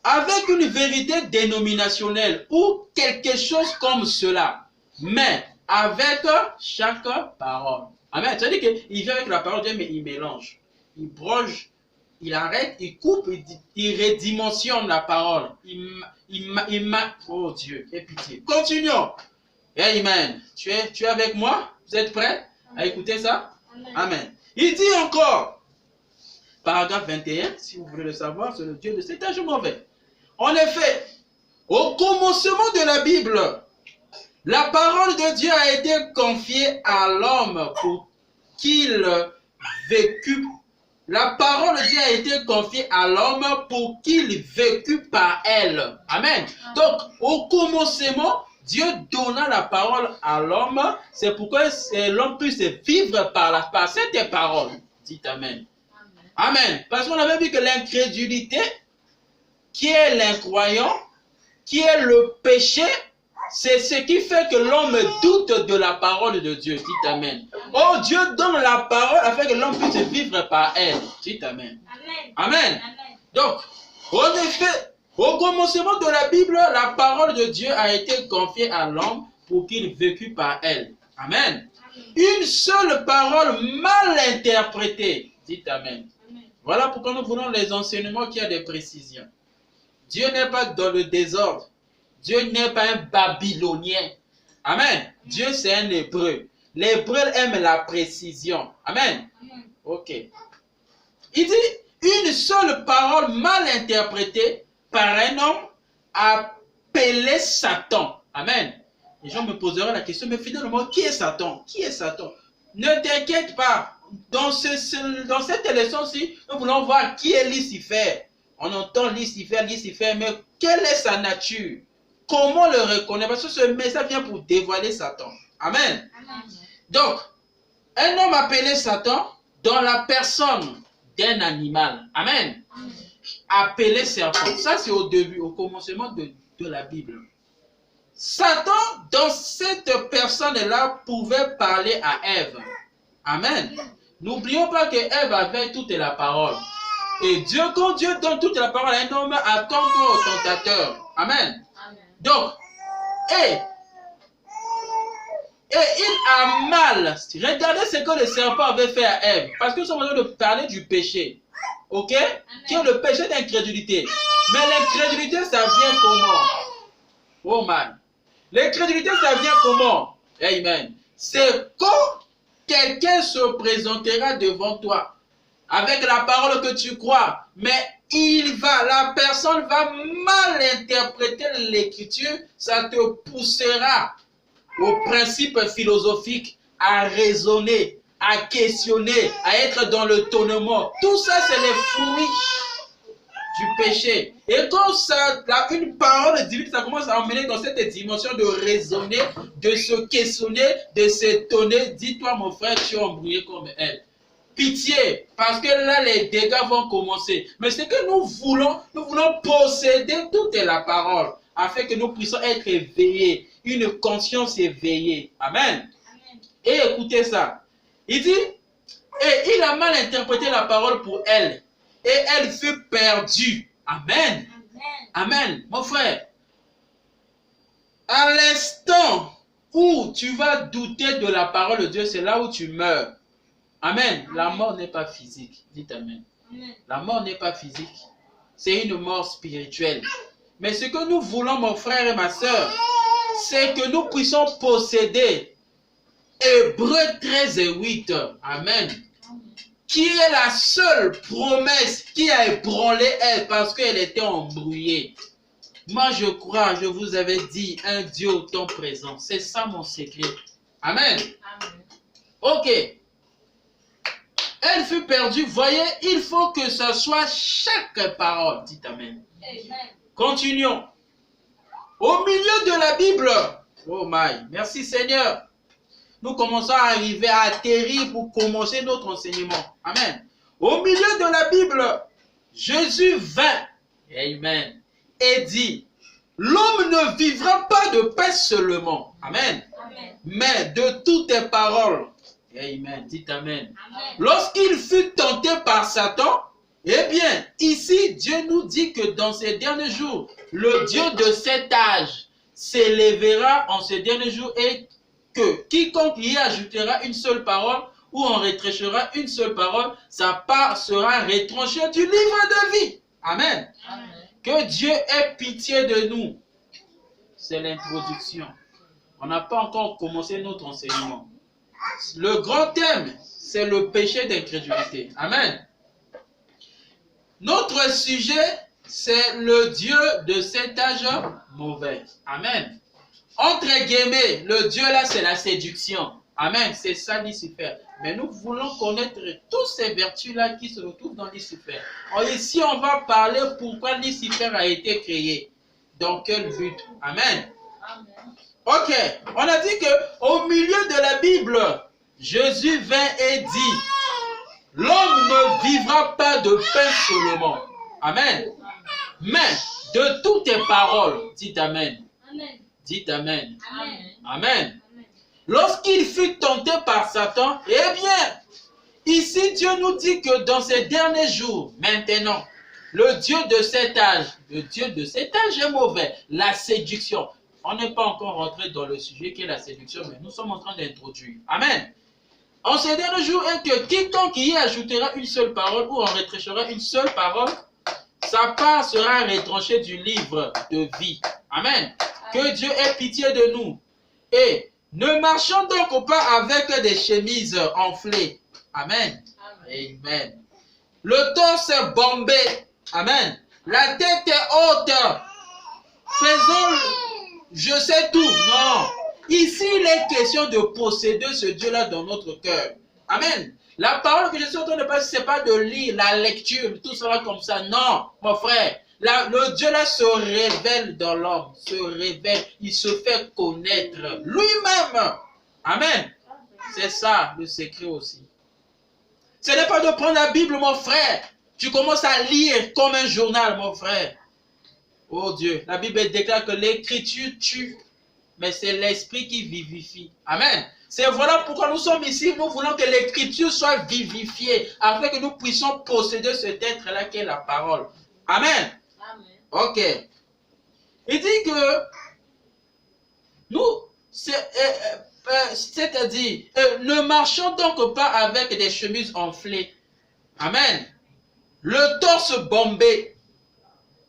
avec une vérité dénominationnelle ou quelque chose comme cela, mais avec chaque parole. Amen. C'est-à-dire qu'il vient avec la parole de Dieu, mais il mélange. Il broche, il arrête, il coupe, il redimensionne la parole. Oh Dieu, aie pitié. Continuons. Amen. Tu es avec moi? Vous êtes prêts à écouter ça? Amen. Amen. Il dit encore, paragraphe 21, si vous voulez le savoir, c'est le Dieu de cet âge mauvais. En effet, au commencement de la Bible, la parole de Dieu a été confiée à l'homme pour qu'il vécût. La parole de Dieu a été confiée à l'homme pour qu'il vécût par elle. Amen. Donc, au commencement, Dieu donna la parole à l'homme. C'est pourquoi l'homme puisse vivre par cette parole. Dites Amen. Amen. Parce qu'on avait vu que l'incrédulité, qui est l'incroyant, qui est le péché, c'est ce qui fait que l'homme doute de la parole de Dieu. Dites Amen. Oh, Dieu donne la parole afin que l'homme puisse vivre par elle. Dites Amen. Amen. Amen. Donc, en effet, au commencement de la Bible, la parole de Dieu a été confiée à l'homme pour qu'il vécût par elle. Amen. Une seule parole mal interprétée. Dites Amen. Voilà pourquoi nous voulons les enseignements qui ont des précisions. Dieu n'est pas dans le désordre. Dieu n'est pas un Babylonien. Amen. Dieu, c'est un Hébreu. L'Hébreu aime la précision. Amen. Ok. Il dit, une seule parole mal interprétée par un homme appelé Satan. Amen. Les gens me poseraient la question, mais finalement, qui est Satan? Qui est Satan? Ne t'inquiète pas. Dans cette leçon-ci, nous voulons voir qui est Lucifer. On entend Lucifer, mais quelle est sa nature? Comment le reconnaître? Parce que ce message vient pour dévoiler Satan. Amen. Amen. Donc, un homme appelé Satan dans la personne d'un animal. Amen. Amen. Appelé serpent. Ça, c'est au début, au commencement de la Bible. Satan, dans cette personne-là, pouvait parler à Ève. Amen. N'oublions pas que Ève avait toute la parole. Et Dieu, quand Dieu donne toute la parole à un homme, attends-toi au tentateur. Amen. Amen. Donc, et il a mal. Regardez ce que le serpent avait fait à Ève. Parce que nous sommes en train de parler du péché. Ok? Amen. Qui est le péché d'incrédulité. Mais l'incrédulité, ça vient comment? Oh man. L'incrédulité, ça vient comment? Amen. C'est quand quelqu'un se présentera devant toi avec la parole que tu crois, mais la personne va mal interpréter l'écriture, ça te poussera au principe philosophique, à raisonner, à questionner, à être dans le tonnement. Tout ça, c'est les fruits du péché. Et quand une parole divine, ça commence à emmener dans cette dimension de raisonner, de se questionner, de s'étonner. Dis-toi, mon frère, tu es embrouillé comme elle. Pitié, parce que là, les dégâts vont commencer. Mais ce que nous voulons posséder toute la parole, afin que nous puissions être éveillés, une conscience éveillée. Amen. Amen. Et écoutez ça. Il dit, et il a mal interprété la parole pour elle. Et elle fut perdue. Amen. Amen. Amen. Mon frère, à l'instant où tu vas douter de la parole de Dieu, c'est là où tu meurs. Amen. La mort n'est pas physique. Dites Amen. Amen. La mort n'est pas physique. C'est une mort spirituelle. Mais ce que nous voulons, mon frère et ma soeur, c'est que nous puissions posséder Hébreux 13 et 8. Amen. Qui est la seule promesse qui a ébranlé elle parce qu'elle était embrouillée. Moi, je crois, je vous avais dit, un Dieu au temps présent. C'est ça mon secret. Amen. Amen. Ok. elle fut perdue. Voyez, il faut que ce soit chaque parole. Dites Amen. Amen. Continuons. Au milieu de la Bible, oh my, merci Seigneur. Nous commençons à arriver à atterrir pour commencer notre enseignement. Amen. Au milieu de la Bible, Jésus vint, amen, et dit, l'homme ne vivra pas de pain seulement, amen, Amen. mais de toutes tes paroles. Amen, dites amen. Amen. Lorsqu'il fut tenté par Satan, eh bien, ici, Dieu nous dit que dans ces derniers jours, le Dieu de cet âge s'élèvera en ces derniers jours et que quiconque y ajoutera une seule parole ou en retranchera une seule parole, sa part sera retranchée du livre de vie. Amen. Amen. Que Dieu ait pitié de nous. C'est l'introduction. On n'a pas encore commencé notre enseignement. Le grand thème, c'est le péché d'incrédulité. Amen. Notre sujet, c'est le Dieu de cet âge mauvais. Amen. Entre guillemets, le Dieu là, c'est la séduction. Amen. C'est ça Lucifer. Mais nous voulons connaître toutes ces vertus-là qui se retrouvent dans Lucifer. Alors ici, on va parler pourquoi Lucifer a été créé. Dans quel but? Amen. Amen. Ok. On a dit que au milieu de la Bible, Jésus vint et dit, l'homme ne vivra pas de pain seulement. Amen. Mais de toutes tes paroles. Dites Amen. Amen. Dites Amen. Amen. Amen. Lorsqu'il fut tenté par Satan, eh bien, ici Dieu nous dit que dans ces derniers jours, maintenant, le Dieu de cet âge est mauvais. La séduction. On n'est pas encore rentré dans le sujet qui est la séduction, mais nous sommes en train d'introduire. Amen. En ces derniers jours, est que quiconque y ajoutera une seule parole ou en retranchera une seule parole, sa part sera retranchée du livre de vie. Amen. Que Dieu ait pitié de nous. Et ne marchons donc pas avec des chemises enflées. Amen. Amen. Le torse est bombé. Amen. La tête est haute. Faisons, je sais tout. Non. Ici, il est question de posséder ce Dieu-là dans notre cœur. Amen. La parole que je suis en train de passer, ce n'est pas de lire la lecture, tout sera comme ça. Non, mon frère. Le Dieu-là se révèle dans l'homme, se révèle, il se fait connaître lui-même. Amen. C'est ça le secret aussi. Ce n'est pas de prendre la Bible, mon frère. Tu commences à lire comme un journal, mon frère. Oh Dieu, la Bible déclare que l'écriture tue, mais c'est l'esprit qui vivifie. Amen. C'est voilà pourquoi nous sommes ici. Nous voulons que l'écriture soit vivifiée, afin que nous puissions posséder cet être-là qui est la parole. Amen. Amen. Ok. Il dit que nous, c'est-à-dire, ne marchons donc pas avec des chemises enflées. Amen. Le torse bombé.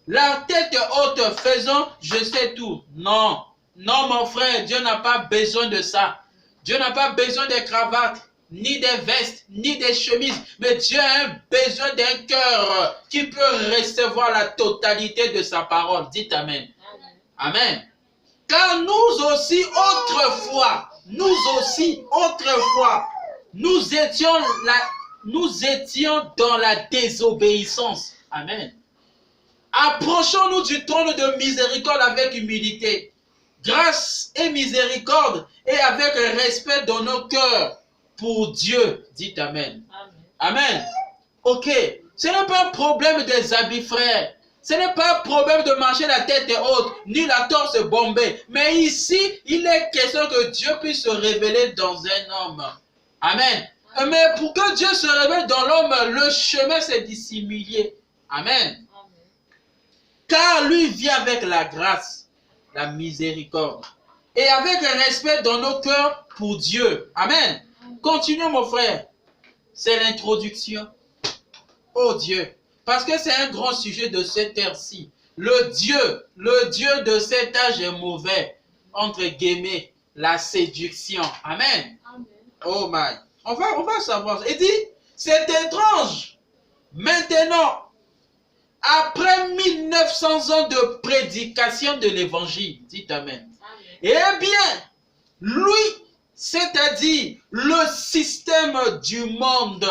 La tête haute faisant, je sais tout. Non. Non, mon frère, Dieu n'a pas besoin de ça. Dieu n'a pas besoin des cravates, ni des vestes, ni des chemises. Mais Dieu a besoin d'un cœur qui peut recevoir la totalité de sa parole. Dites Amen. Amen. Amen. Car nous aussi, autrefois, nous étions dans la désobéissance. Amen. Approchons-nous du trône de miséricorde avec humilité, grâce et miséricorde, et avec respect dans nos cœurs pour Dieu. Dites Amen. Amen. Amen. Ok. Ce n'est pas un problème des habits, frères. Ce n'est pas un problème de marcher la tête haute, ni la torse bombée. Mais ici, il est question que Dieu puisse se révéler dans un homme. Amen. Mais pour que Dieu se révèle dans l'homme, le chemin c'est dissimuler. Amen. Car lui vient avec la grâce, la miséricorde, et avec le respect dans nos cœurs pour Dieu. Amen. Continuons, mon frère. C'est l'introduction. Oh Dieu. Parce que c'est un grand sujet de cette ère-ci. Le Dieu de cet âge est mauvais. Entre guillemets, la séduction. Amen. Amen. Oh my. On va savoir. Il dit, c'est étrange. Maintenant, après 1900 ans de prédication de l'évangile, dites Amen. Amen. Eh bien, lui, c'est-à-dire le système du monde,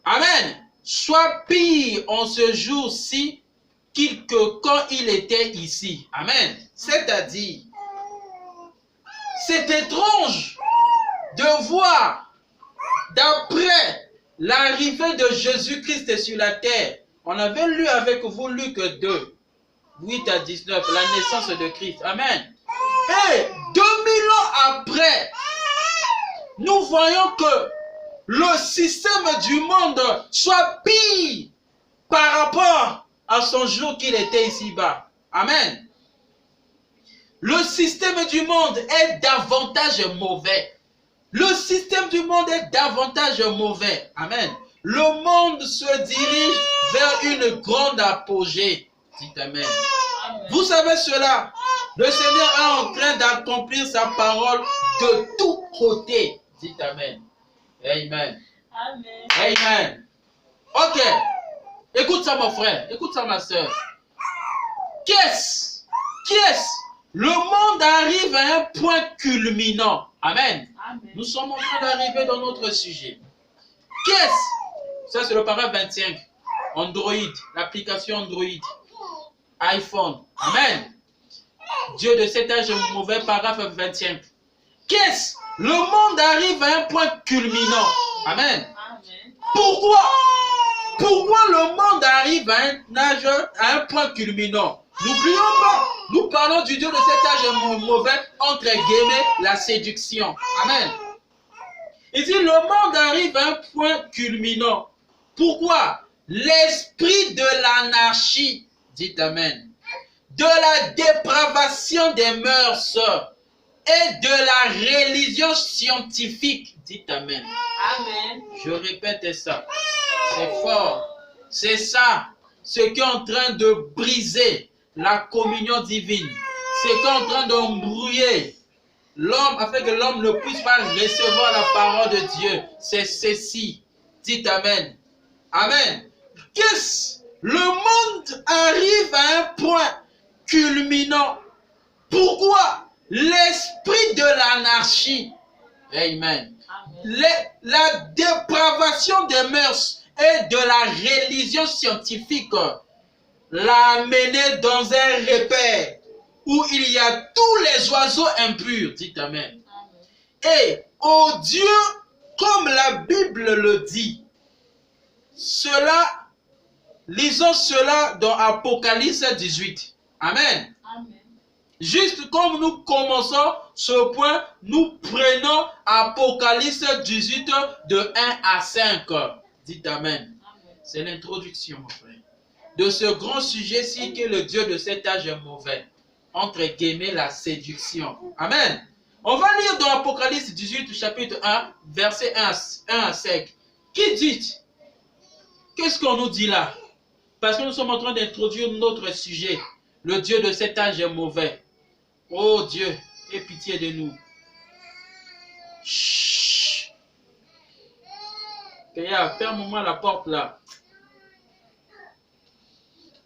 Amen. Soit pire en ce jour-ci que quand il était ici. Amen. C'est-à-dire, c'est étrange de voir, d'après l'arrivée de Jésus-Christ sur la terre, on avait lu avec vous Luc 2, 8 à 19, la naissance de Christ. Amen. Et 2000 ans après, nous voyons que le système du monde soit pire par rapport à son jour qu'il était ici-bas. Amen. Le système du monde est davantage mauvais. Le système du monde est davantage mauvais. Amen. Le monde se dirige vers une grande apogée. Dites Amen. Amen. Vous savez cela. Le Seigneur est en train d'accomplir sa parole de tous côtés. Dites Amen. Amen. Amen. Amen. Ok. Écoute ça, mon frère. Écoute ça, ma soeur. Qu'est-ce? Le monde arrive à un point culminant. Amen. Amen. Nous sommes en train d'arriver dans notre sujet. Qu'est-ce? Ça, c'est le paragraphe 25. Android, l'application Android. iPhone. Amen. Dieu de cet âge mauvais, paragraphe 25. Qu'est-ce? Le monde arrive à un point culminant. Amen. Amen. Pourquoi le monde arrive à un âge, à un point culminant? N'oublions pas, nous parlons du Dieu de cet âge mauvais, entre guillemets, la séduction. Amen. Il dit, le monde arrive à un point culminant. Pourquoi? L'esprit de l'anarchie, dit Amen, de la dépravation des mœurs et de la religion scientifique, dit Amen. Amen. Je répète ça, c'est fort. C'est ça, ce qui est en train de briser la communion divine. Ce qui est en train d'embrouiller l'homme, afin que l'homme ne puisse pas recevoir la parole de Dieu. C'est ceci. Dites Amen. Amen. Qu'est-ce? Le monde arrive à un point culminant. Pourquoi? L'esprit de l'anarchie. Amen. La dépravation des mœurs et de la religion scientifique l'a amené dans un repère où il y a tous les oiseaux impurs. Dites Amen. Et oh Dieu, comme la Bible le dit, lisons cela dans Apocalypse 18. Amen. Amen. Juste comme nous commençons ce point, nous prenons Apocalypse 18 de 1 à 5. Dites Amen. C'est l'introduction, mon frère, de ce grand sujet-ci qui est le Dieu de cet âge mauvais. Entre guillemets, la séduction. Amen. On va lire dans Apocalypse 18, chapitre 1, verset 1 à 5. Qui dit? Qu'est-ce qu'on nous dit là? Parce que nous sommes en train d'introduire notre sujet. Le Dieu de cet âge mauvais. Oh Dieu, aie pitié de nous. Chut. Kéa, ferme-moi la porte là.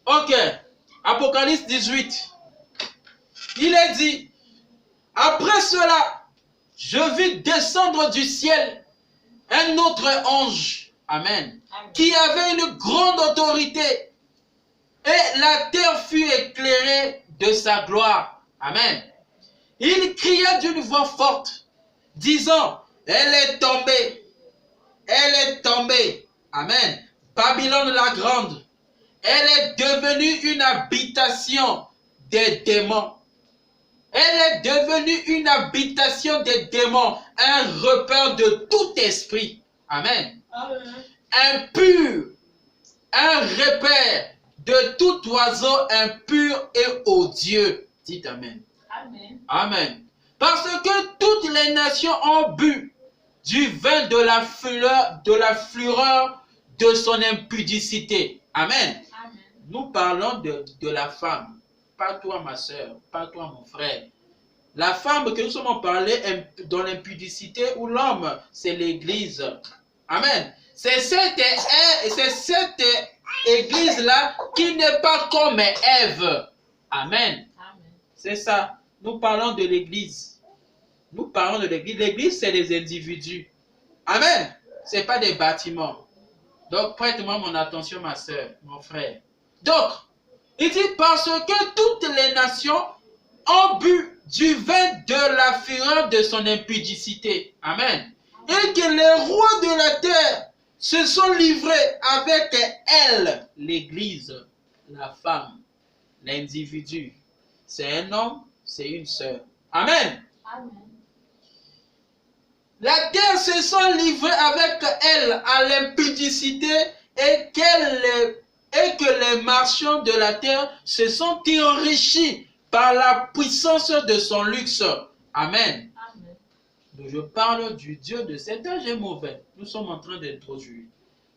Ok. Apocalypse 18. Il est dit, après cela, je vis descendre du ciel un autre ange. Amen. Amen. Qui avait une grande autorité. Et la terre fut éclairée de sa gloire. Amen. Il cria d'une voix forte, disant, elle est tombée. Elle est tombée. Amen. Babylone la grande. Elle est devenue une habitation des démons. Elle est devenue une habitation des démons, un repère de tout esprit. Amen. Amen. Impur, un repère de tout oiseau impur et odieux. Dites Amen. Amen. Amen. Parce que toutes les nations ont bu du vin de la fureur de son impudicité. Amen. Amen. Nous parlons de la femme. Pas toi, ma soeur, pas toi, mon frère. La femme que nous sommes en parlé dans l'impudicité où l'homme, c'est l'église. Amen. C'est cette église-là qui n'est pas comme Ève. Amen. Amen. C'est ça. Nous parlons de l'église. Nous parlons de l'église. L'église, c'est des individus. Amen. Ce n'est pas des bâtiments. Donc, prête-moi mon attention, ma soeur, mon frère. Donc, il dit parce que toutes les nations ont bu du vin de la fureur de son impudicité. Amen. Et que les rois de la terre se sont livrés avec elle, l'Église, la femme, l'individu. C'est un homme, c'est une sœur. Amen. Amen. La terre se sont livrés avec elle à l'impudicité et que les marchands de la terre se sont enrichis par la puissance de son luxe. Amen. Amen. Donc je parle du Dieu de cet âge est mauvais. Nous sommes en train d'introduire.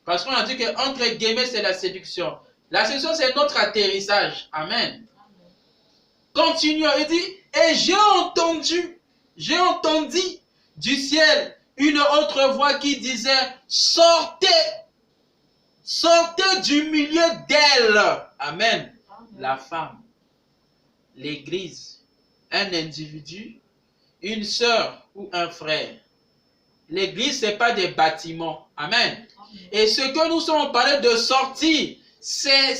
Parce qu'on a dit que entre guillemets c'est la séduction. La séduction c'est notre atterrissage. Amen. Amen. Continuons, il dit, et j'ai entendu du ciel une autre voix qui disait, sortez du milieu d'elle. Amen. La femme, l'église, un individu, une sœur ou un frère. L'église, ce n'est pas des bâtiments. Amen. Et ce que nous sommes parlé de sortir, c'est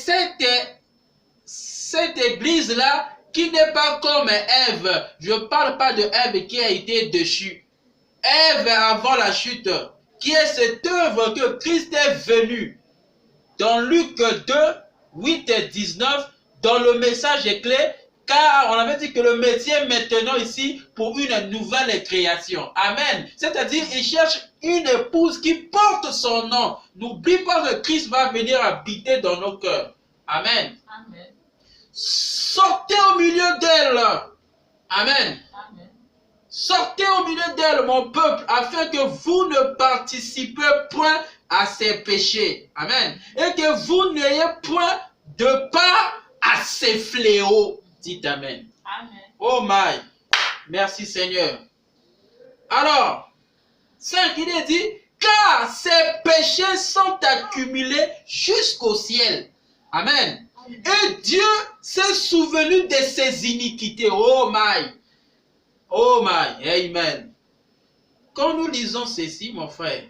cette église-là qui n'est pas comme Ève. Je ne parle pas de Ève qui a été déchue. Ève avant la chute, qui est cette œuvre que Christ est venu. Dans Luc 2, 8 et 19, dans le message est clair, car on avait dit que le métier est maintenant ici pour une nouvelle création. Amen. C'est-à-dire, il cherche une épouse qui porte son nom. N'oublie pas que Christ va venir habiter dans nos cœurs. Amen. Amen. Sortez au milieu d'elle. Amen. Amen. Sortez au milieu d'elle, mon peuple, afin que vous ne participez point à ses péchés. Amen. Et que vous n'ayez point de part à ses fléaux. Dites Amen. Amen. Oh my. Merci Seigneur. Alors, 5, il est dit, car ses péchés sont accumulés jusqu'au ciel. Amen. Et Dieu s'est souvenu de ses iniquités. Oh my. Oh my. Amen. Quand nous lisons ceci, mon frère,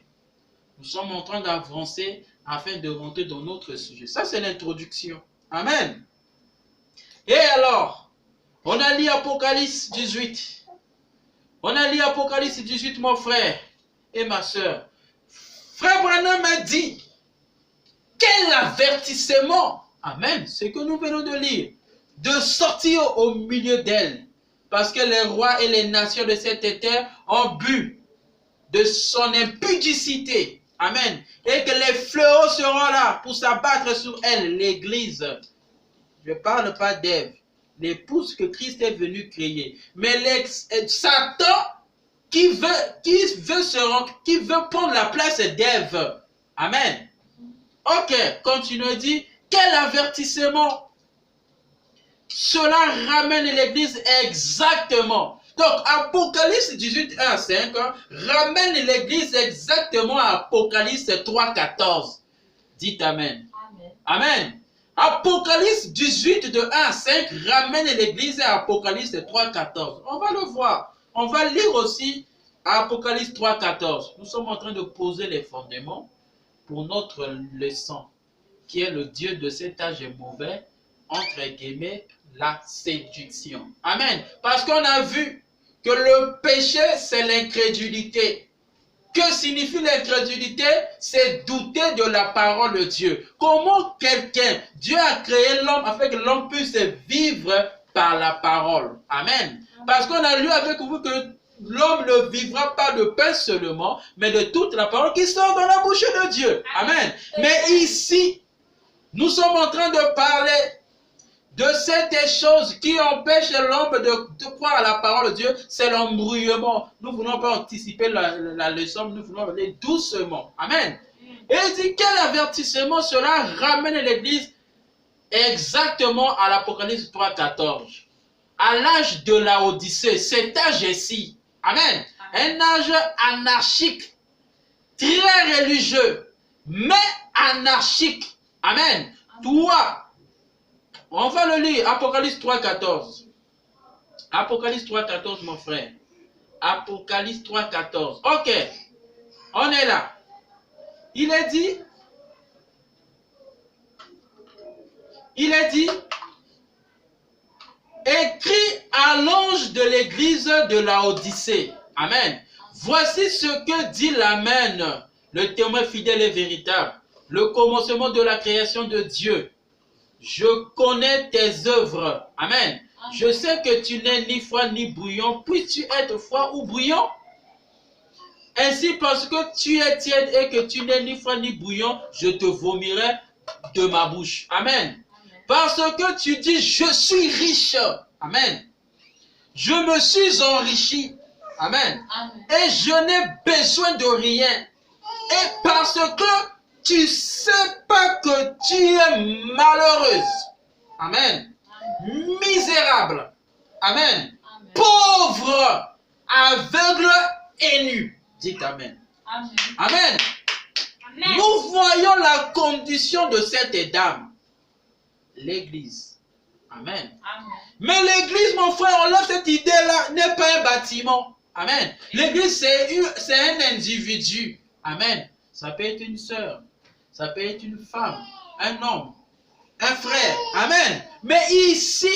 nous sommes en train d'avancer afin de rentrer dans notre sujet. Ça, c'est l'introduction. Amen. Et alors, on a lu Apocalypse 18. On a lu Apocalypse 18, mon frère et ma soeur. Frère Branham m'a dit, quel avertissement, amen, ce que nous venons de lire, de sortir au milieu d'elle, parce que les rois et les nations de cette terre ont bu de son impudicité, amen, et que les fléaux seront là pour s'abattre sur elle, l'église. Je ne parle pas d'Ève, l'épouse que Christ est venu créer, mais Satan qui veut prendre la place d'Ève. Amen. Ok, continue, dit, quel avertissement. Cela ramène l'église exactement. Donc, Apocalypse 18, 1 à 5, ramène l'église exactement à Apocalypse 3, 14. Dites Amen. Amen. Amen. Apocalypse 18 de 1 à 5 ramène l'église à Apocalypse 3, 14. On va le voir. On va lire aussi Apocalypse 3, 14. Nous sommes en train de poser les fondements pour notre leçon, qui est le Dieu de cet âge mauvais, entre guillemets, la séduction. Amen. Parce qu'on a vu que le péché, c'est l'incrédulité. Que signifie l'incrédulité? C'est douter de la parole de Dieu. Comment Dieu a créé l'homme afin que l'homme puisse vivre par la parole. Amen. Parce qu'on a lu avec vous que l'homme ne vivra pas de pain seulement, mais de toute la parole qui sort dans la bouche de Dieu. Amen. Mais ici, nous sommes en train de parler de cette chose qui empêche l'homme de croire à la parole de Dieu, c'est l'embrouillement. Nous ne voulons pas anticiper la leçon, nous voulons aller doucement. Amen. Et il dit, quel avertissement cela ramène l'église exactement à l'Apocalypse 3, 14. À l'âge de la Odyssée, cet âge-ci. Amen. Un âge anarchique, très religieux, mais anarchique. Amen. Toi, on va le lire, Apocalypse 3, 14. Apocalypse 3, 14, mon frère. Apocalypse 3, 14. Ok, on est là. Il est dit, il est dit, écrit à l'ange de l'église de Laodicée. Amen. Voici ce que dit l'Amen, le témoin fidèle et véritable, le commencement de la création de Dieu. Je connais tes œuvres. Amen. Je sais que tu n'es ni froid ni bouillant. Puis-tu être froid ou bouillant? Ainsi, parce que tu es tiède et que tu n'es ni froid ni bouillant, je te vomirai de ma bouche. Amen. Parce que tu dis, je suis riche. Amen. Je me suis enrichi. Amen. Et je n'ai besoin de rien. Et parce que tu sais pas que tu es malheureuse. Amen. Misérable. Amen. Pauvre, aveugle et nu. Dites Amen. Amen. Nous voyons la condition de cette dame. L'église. Amen. Mais l'église, mon frère, on lève cette idée-là, n'est pas un bâtiment. Amen. L'église, c'est un individu. Amen. Ça peut être une sœur. Ça peut être une femme. Un homme. Un frère. Amen. Mais ici,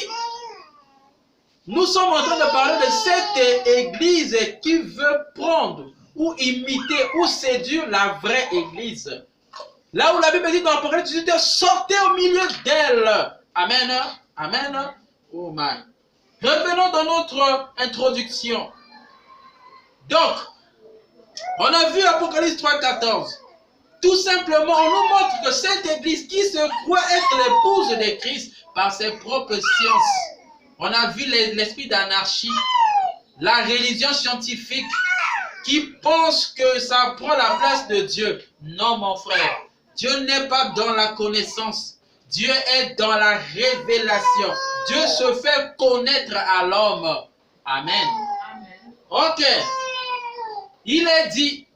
nous sommes en train de parler de cette église qui veut prendre ou imiter ou séduire la vraie église. Là où la Bible dit dans l'Apocalypse 18, sortez au milieu d'elle. Amen. Amen. Oh my. Revenons dans notre introduction. Donc, on a vu Apocalypse 3,14. Tout simplement, on nous montre que cette église qui se croit être l'épouse de Christ par ses propres sciences. On a vu l'esprit d'anarchie, la religion scientifique qui pense que ça prend la place de Dieu. Non, mon frère. Dieu n'est pas dans la connaissance. Dieu est dans la révélation. Dieu se fait connaître à l'homme. Amen. Ok. Il est dit,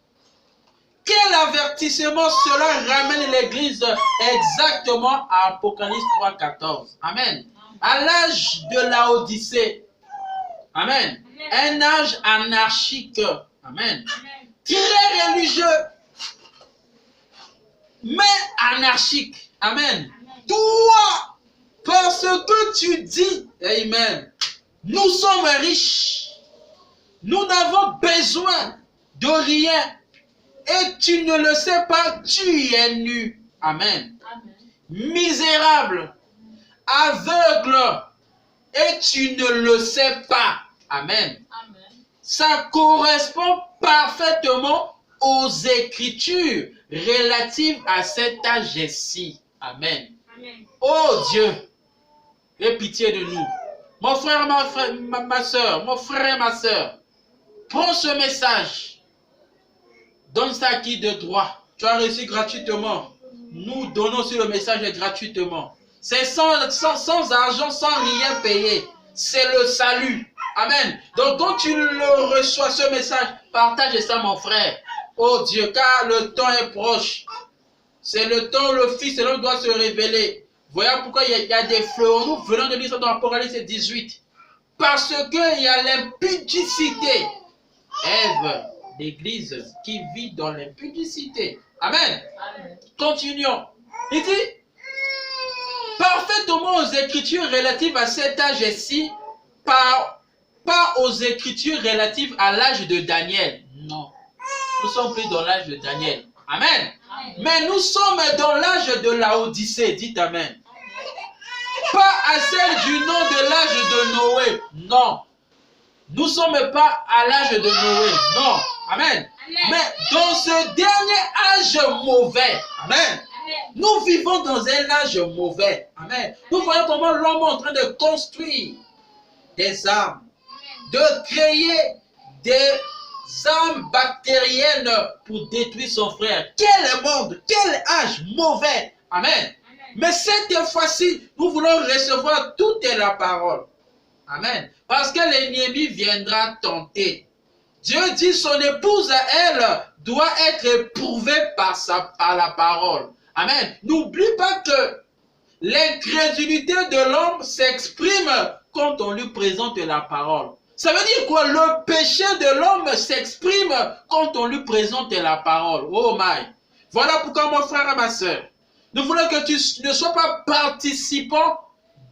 quel avertissement cela ramène l'église exactement à Apocalypse 3,14. Amen. À l'âge de Laodicée. Amen. Un âge anarchique. Amen. Très religieux. Mais anarchique. Amen. Toi, parce que tu dis, amen, nous sommes riches. Nous n'avons besoin de rien. Et tu ne le sais pas, tu es nu. Amen. Misérable, aveugle, et tu ne le sais pas. Amen. Ça correspond parfaitement aux Écritures relatives à cet âge-ci. Amen. Oh Dieu, aie pitié de nous. Mon frère, ma soeur, mon frère, ma soeur, prends ce message. Donne ça à qui de droit. Tu as reçu gratuitement. Nous donnons sur le message gratuitement. C'est sans argent, sans rien payer. C'est le salut. Amen. Donc quand tu le reçois, ce message, partage ça, mon frère. Oh Dieu, car le temps est proche. C'est le temps où le Fils et l'homme doit se révéler. Voilà pourquoi il y a des fléaux. Nous venons de lire ça dans Apocalypse 18. Parce qu'il y a l'impudicité. Ève, l'église qui vit dans l'impudicité. Amen. Continuons. Il dit, parfaitement aux Écritures relatives à cet âge-ci, pas aux Écritures relatives à l'âge de Daniel. Non. Nous sommes plus dans l'âge de Daniel. Amen. Mais nous sommes dans l'âge de Laodicée. Dites Amen. Pas à celle du nom de l'âge de Noé. Non. Nous ne sommes pas à l'âge de Noé. Non. Amen. Mais dans ce dernier âge mauvais. Amen. Nous vivons dans un âge mauvais. Amen. Nous voyons comment l'homme est en train de construire des armes, de créer des armes bactériennes pour détruire son frère. Quel monde, quel âge mauvais. Amen. Mais cette fois-ci, nous voulons recevoir toute la parole. Amen. Parce que l'ennemi viendra tenter. Dieu dit son épouse à elle doit être éprouvée par la parole. Amen. N'oublie pas que l'incrédulité de l'homme s'exprime quand on lui présente la parole. Ça veut dire quoi? Le péché de l'homme s'exprime quand on lui présente la parole. Oh my. Voilà pourquoi mon frère et ma soeur, Nous voulons que tu ne sois pas participant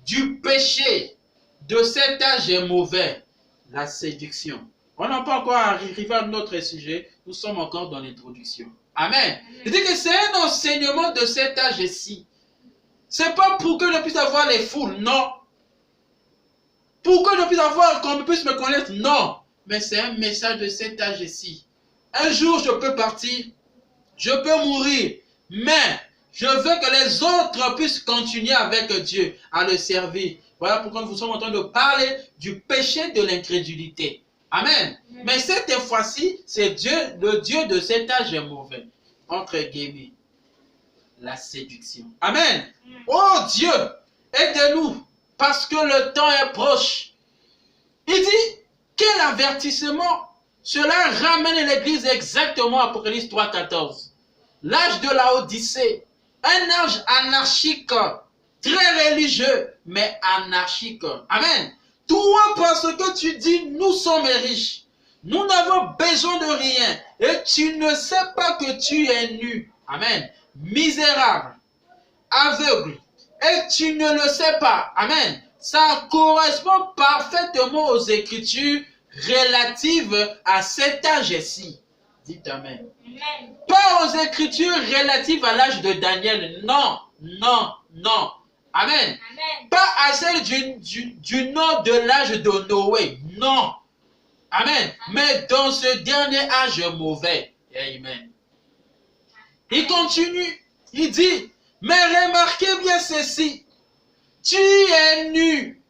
du péché de cet âge mauvais, la séduction. On n'a pas encore arrivé à notre sujet, nous sommes encore dans l'introduction. Amen. Je dis que c'est un enseignement de cet âge-ci. C'est pas pour que je puisse avoir les foules, non. Pour que je puisse avoir, qu'on puisse me connaître, non. Mais c'est un message de cet âge-ci. Un jour, je peux partir, je peux mourir, mais je veux que les autres puissent continuer avec Dieu à le servir. Voilà pourquoi nous sommes en train de parler du péché de l'incrédulité. Amen. Mais cette fois-ci, c'est Dieu, le Dieu de cet âge mauvais. Entre guillemets, la séduction. Amen. Oh Dieu, aide-nous, parce que le temps est proche. Il dit, quel avertissement. Cela ramène l'Église exactement à Apocalypse 3,14. L'âge de la Odyssée. Un âge anarchique, très religieux, mais anarchique. Amen. Toi, parce que tu dis, nous sommes riches. Nous n'avons besoin de rien. Et tu ne sais pas que tu es nu. Amen. Misérable, aveugle. Et tu ne le sais pas. Amen. Ça correspond parfaitement aux Écritures relatives à cet âge-ci. Dites Amen. Amen. Pas aux Écritures relatives à l'âge de Daniel. Non, non, non. Amen. Amen. Pas à celle du nom de l'âge de Noé. Non. Amen. Mais dans ce dernier âge mauvais. Amen. Il continue. Il dit, mais remarquez bien ceci. Tu es nu.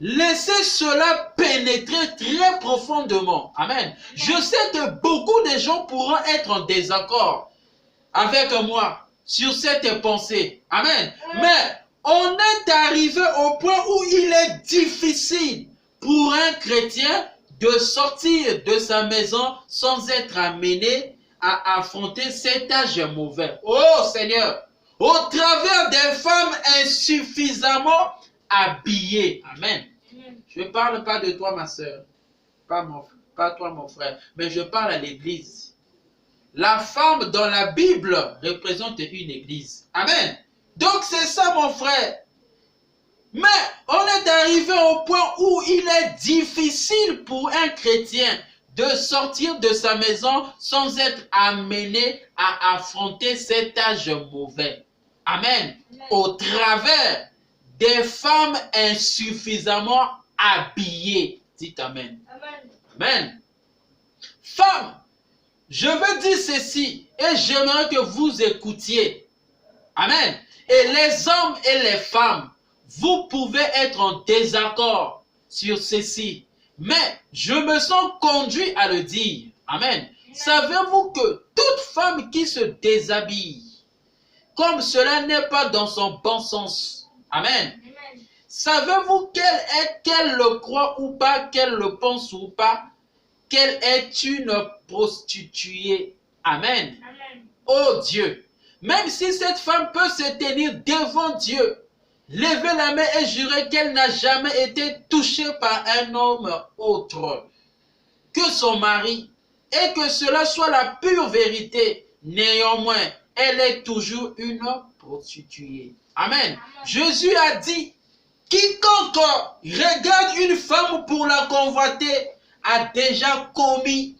Laissez cela pénétrer très profondément. Amen. Je sais que beaucoup de gens pourront être en désaccord avec moi sur cette pensée. Amen. Mais on est arrivé au point où il est difficile pour un chrétien de sortir de sa maison sans être amené à affronter cet âge mauvais. Oh Seigneur, au travers des femmes insuffisamment habillées. Amen. Je ne parle pas de toi, ma soeur, pas toi, mon frère, mais je parle à l'église. La femme dans la Bible représente une église. Amen. Donc c'est ça, mon frère. Mais on est arrivé au point où il est difficile pour un chrétien de sortir de sa maison sans être amené à affronter cet âge mauvais. Amen. Au travers des femmes insuffisamment habillées. Dites Amen. Amen. Amen. Femmes, je veux dire ceci et j'aimerais que vous écoutiez. Amen. Et les hommes et les femmes, vous pouvez être en désaccord sur ceci. Mais je me sens conduit à le dire. Amen. Savez-vous que toute femme qui se déshabille, comme cela n'est pas dans son bon sens. Amen. Amen. Savez-vous qu'elle le croit ou pas, qu'elle le pense ou pas, qu'elle est une prostituée. Amen. Amen. Oh Dieu, même si cette femme peut se tenir devant Dieu, lever la main et jurer qu'elle n'a jamais été touchée par un homme autre que son mari, et que cela soit la pure vérité, néanmoins, elle est toujours une prostituée. Amen. Jésus a dit, quiconque regarde une femme pour la convoiter a déjà commis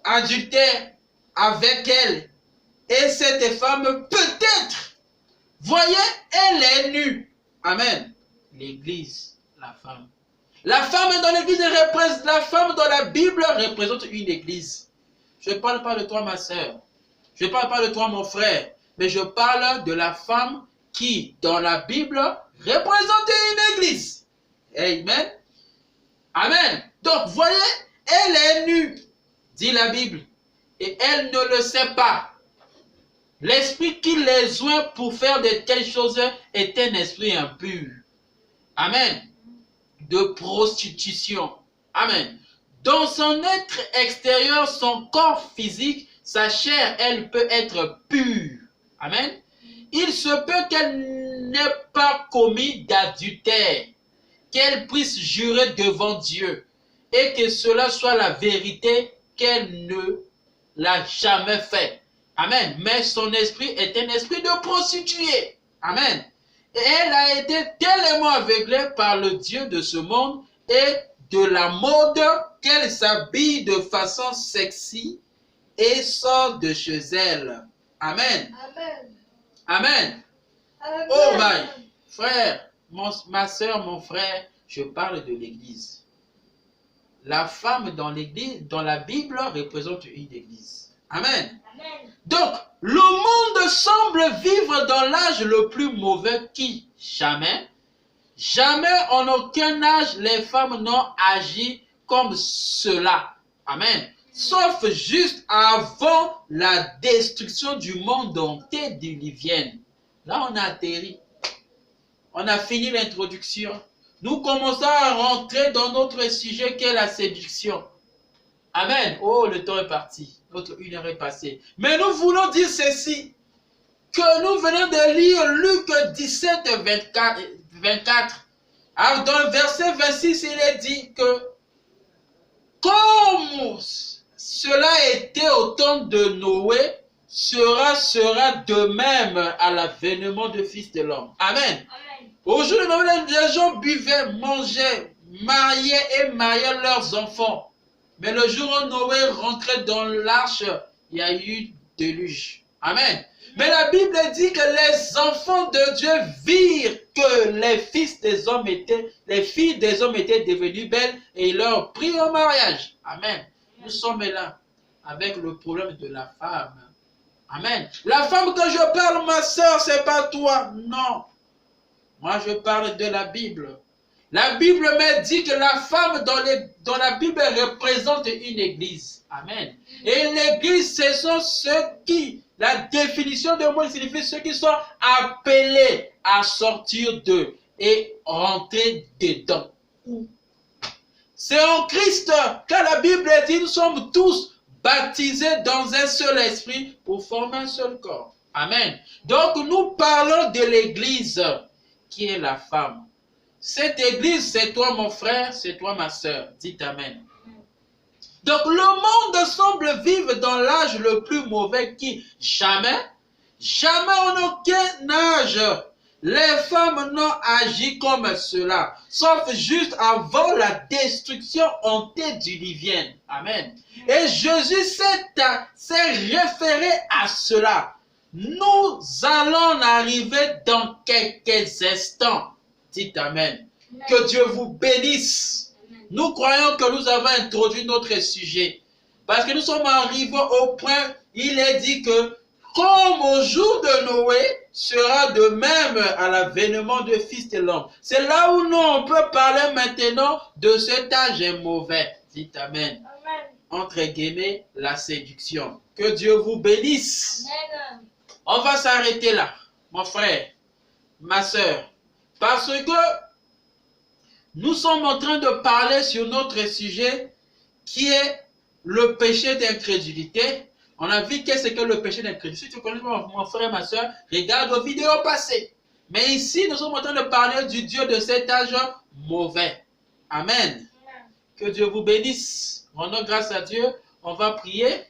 adultère avec elle. Et cette femme peut-être, voyez, elle est nue. Amen. L'église, la femme. La femme dans l'église représente, la femme dans la Bible représente une église. Je ne parle pas de toi, ma soeur. Je ne parle pas de toi, mon frère. Mais je parle de la femme qui, dans la Bible, représente une église. Amen. Amen. Donc, voyez, elle est nue, dit la Bible. Et elle ne le sait pas. L'esprit qui les oint pour faire de telles choses est un esprit impur. Amen. De prostitution. Amen. Dans son être extérieur, son corps physique, sa chair, elle peut être pure. Amen. Il se peut qu'elle n'ait pas commis d'adultère, qu'elle puisse jurer devant Dieu et que cela soit la vérité qu'elle ne l'a jamais fait. Amen. Mais son esprit est un esprit de prostituée. Amen. Et elle a été tellement aveuglée par le Dieu de ce monde et de la mode qu'elle s'habille de façon sexy et sort de chez elle. Amen. Amen. Amen. Amen. Oh my frère, ma soeur, mon frère, je parle de l'église. La femme dans l'église, dans la Bible, représente une église. Amen. Amen. Donc, le monde semble vivre dans l'âge le plus mauvais qui jamais. Jamais en aucun âge les femmes n'ont agi comme cela. Amen. Sauf juste avant la destruction du monde antédiluvienne. Là, on a atterri. On a fini l'introduction. Nous commençons à rentrer dans notre sujet qui est la séduction. Amen. Oh, le temps est parti. Notre 1 heure est passée. Mais nous voulons dire ceci. Que nous venons de lire Luc 17, 24. Alors, dans le verset 26, il est dit que comme cela était au temps de Noé, sera de même à l'avènement du Fils de l'homme. Amen. Amen. Au jour de Noël, les gens buvaient, mangeaient, mariaient et mariaient leurs enfants. Mais le jour où Noé rentrait dans l'arche, il y a eu déluge. Amen. Mais la Bible dit que les enfants de Dieu virent que les filles des hommes étaient devenues belles et ils leur prirent au mariage. Amen. Nous sommes là avec le problème de la femme. Amen. La femme que je parle, ma soeur, c'est pas toi. Non. Moi, je parle de la Bible. La Bible me dit que la femme dans la Bible représente une église. Amen. Et l'église, ce sont ceux qui, la définition de mot signifie ceux qui sont appelés à sortir d'eux et rentrer dedans. C'est en Christ, car la Bible dit, nous sommes tous baptisés dans un seul esprit pour former un seul corps. Amen. Donc nous parlons de l'église qui est la femme. Cette église, c'est toi mon frère, c'est toi ma soeur. Dites Amen. Donc le monde semble vivre dans l'âge le plus mauvais qui jamais en aucun âge, les femmes n'ont agi comme cela, sauf juste avant la destruction antédiluvienne. Amen. Et Jésus s'est référé à cela. Nous allons arriver dans quelques instants. Dites Amen. Que Dieu vous bénisse. Nous croyons que nous avons introduit notre sujet. Parce que nous sommes arrivés au point, il est dit que comme au jour de Noé, sera de même à l'avènement du Fils de l'homme. C'est là où nous, on peut parler maintenant de cet âge mauvais. Dites Amen. Amen. Entre guillemets, la séduction. Que Dieu vous bénisse. Amen. On va s'arrêter là, mon frère, ma soeur. Parce que nous sommes en train de parler sur notre sujet qui est le péché d'incrédulité. On a vu qu'est-ce que le péché d'incrédulité. Si tu connais mon frère, ma soeur, regarde vos vidéos passées. Mais ici, nous sommes en train de parler du Dieu de cet âge mauvais. Amen. Que Dieu vous bénisse. Rendons grâce à Dieu. On va prier.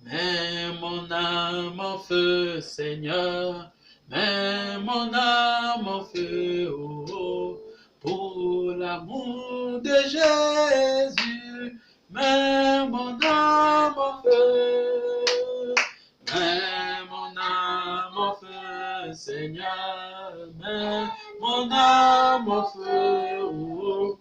Mets mon âme en feu, Seigneur. Mets mon âme en feu, oh, oh, pour l'amour de Jésus. Mets mon âme en feu. Mets mon âme en feu, Seigneur. Mets mon âme en feu, oh, oh,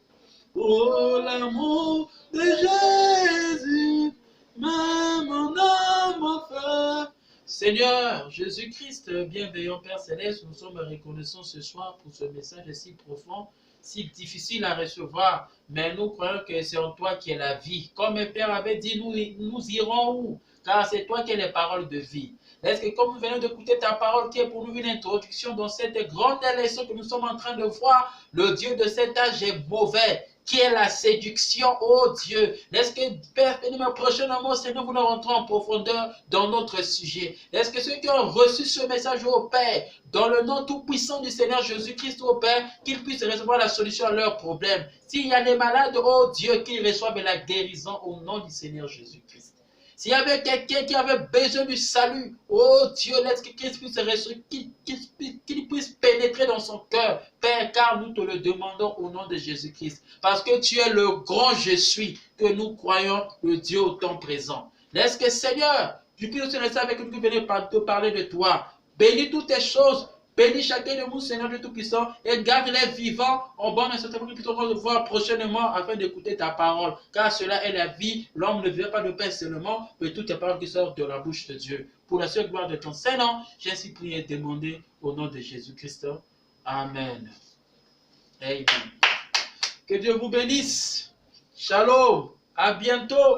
pour l'amour de Jésus. Mets mon âme en feu. Seigneur Jésus-Christ, bienveillant Père Céleste, nous sommes reconnaissants ce soir pour ce message si profond, si difficile à recevoir, mais nous croyons que c'est en toi qui est la vie. Comme mon Père avait dit, nous irons où? Car c'est toi qui es les paroles de vie. Est-ce que comme nous venons d'écouter ta parole qui est pour nous une introduction dans cette grande leçon que nous sommes en train de voir, le Dieu de cet âge est mauvais, qui est la séduction, oh Dieu. Est-ce que, Père, nous prochainement, Seigneur, nous rentrons en profondeur dans notre sujet. Est-ce que ceux qui ont reçu ce message, au Père, dans le nom tout-puissant du Seigneur Jésus-Christ, au Père, qu'ils puissent recevoir la solution à leurs problèmes. S'il y a des malades, oh Dieu, qu'ils reçoivent la guérison au nom du Seigneur Jésus-Christ. S'il y avait quelqu'un qui avait besoin du salut, oh Dieu, laisse que Christ puisse qu'il puisse pénétrer dans son cœur. Père, car nous te le demandons au nom de Jésus-Christ. Parce que tu es le grand je suis, que nous croyons le Dieu au temps présent. Laisse que Seigneur, tu puisses rester avec nous, qui venait te parler de toi. Bénis toutes tes choses. Bénis chacun de nous, Seigneur Dieu Tout-Puissant, et garde-les vivants en bonne et sainte pour qu'ils puissent te voir prochainement afin d'écouter ta parole. Car cela est la vie. L'homme ne vient pas de pain seulement, mais toutes les paroles qui sortent de la bouche de Dieu. Pour la seule gloire de ton Saint-Nom, j'ai ainsi prié et demandé au nom de Jésus-Christ. Amen. Amen. Que Dieu vous bénisse. Shalom. À bientôt.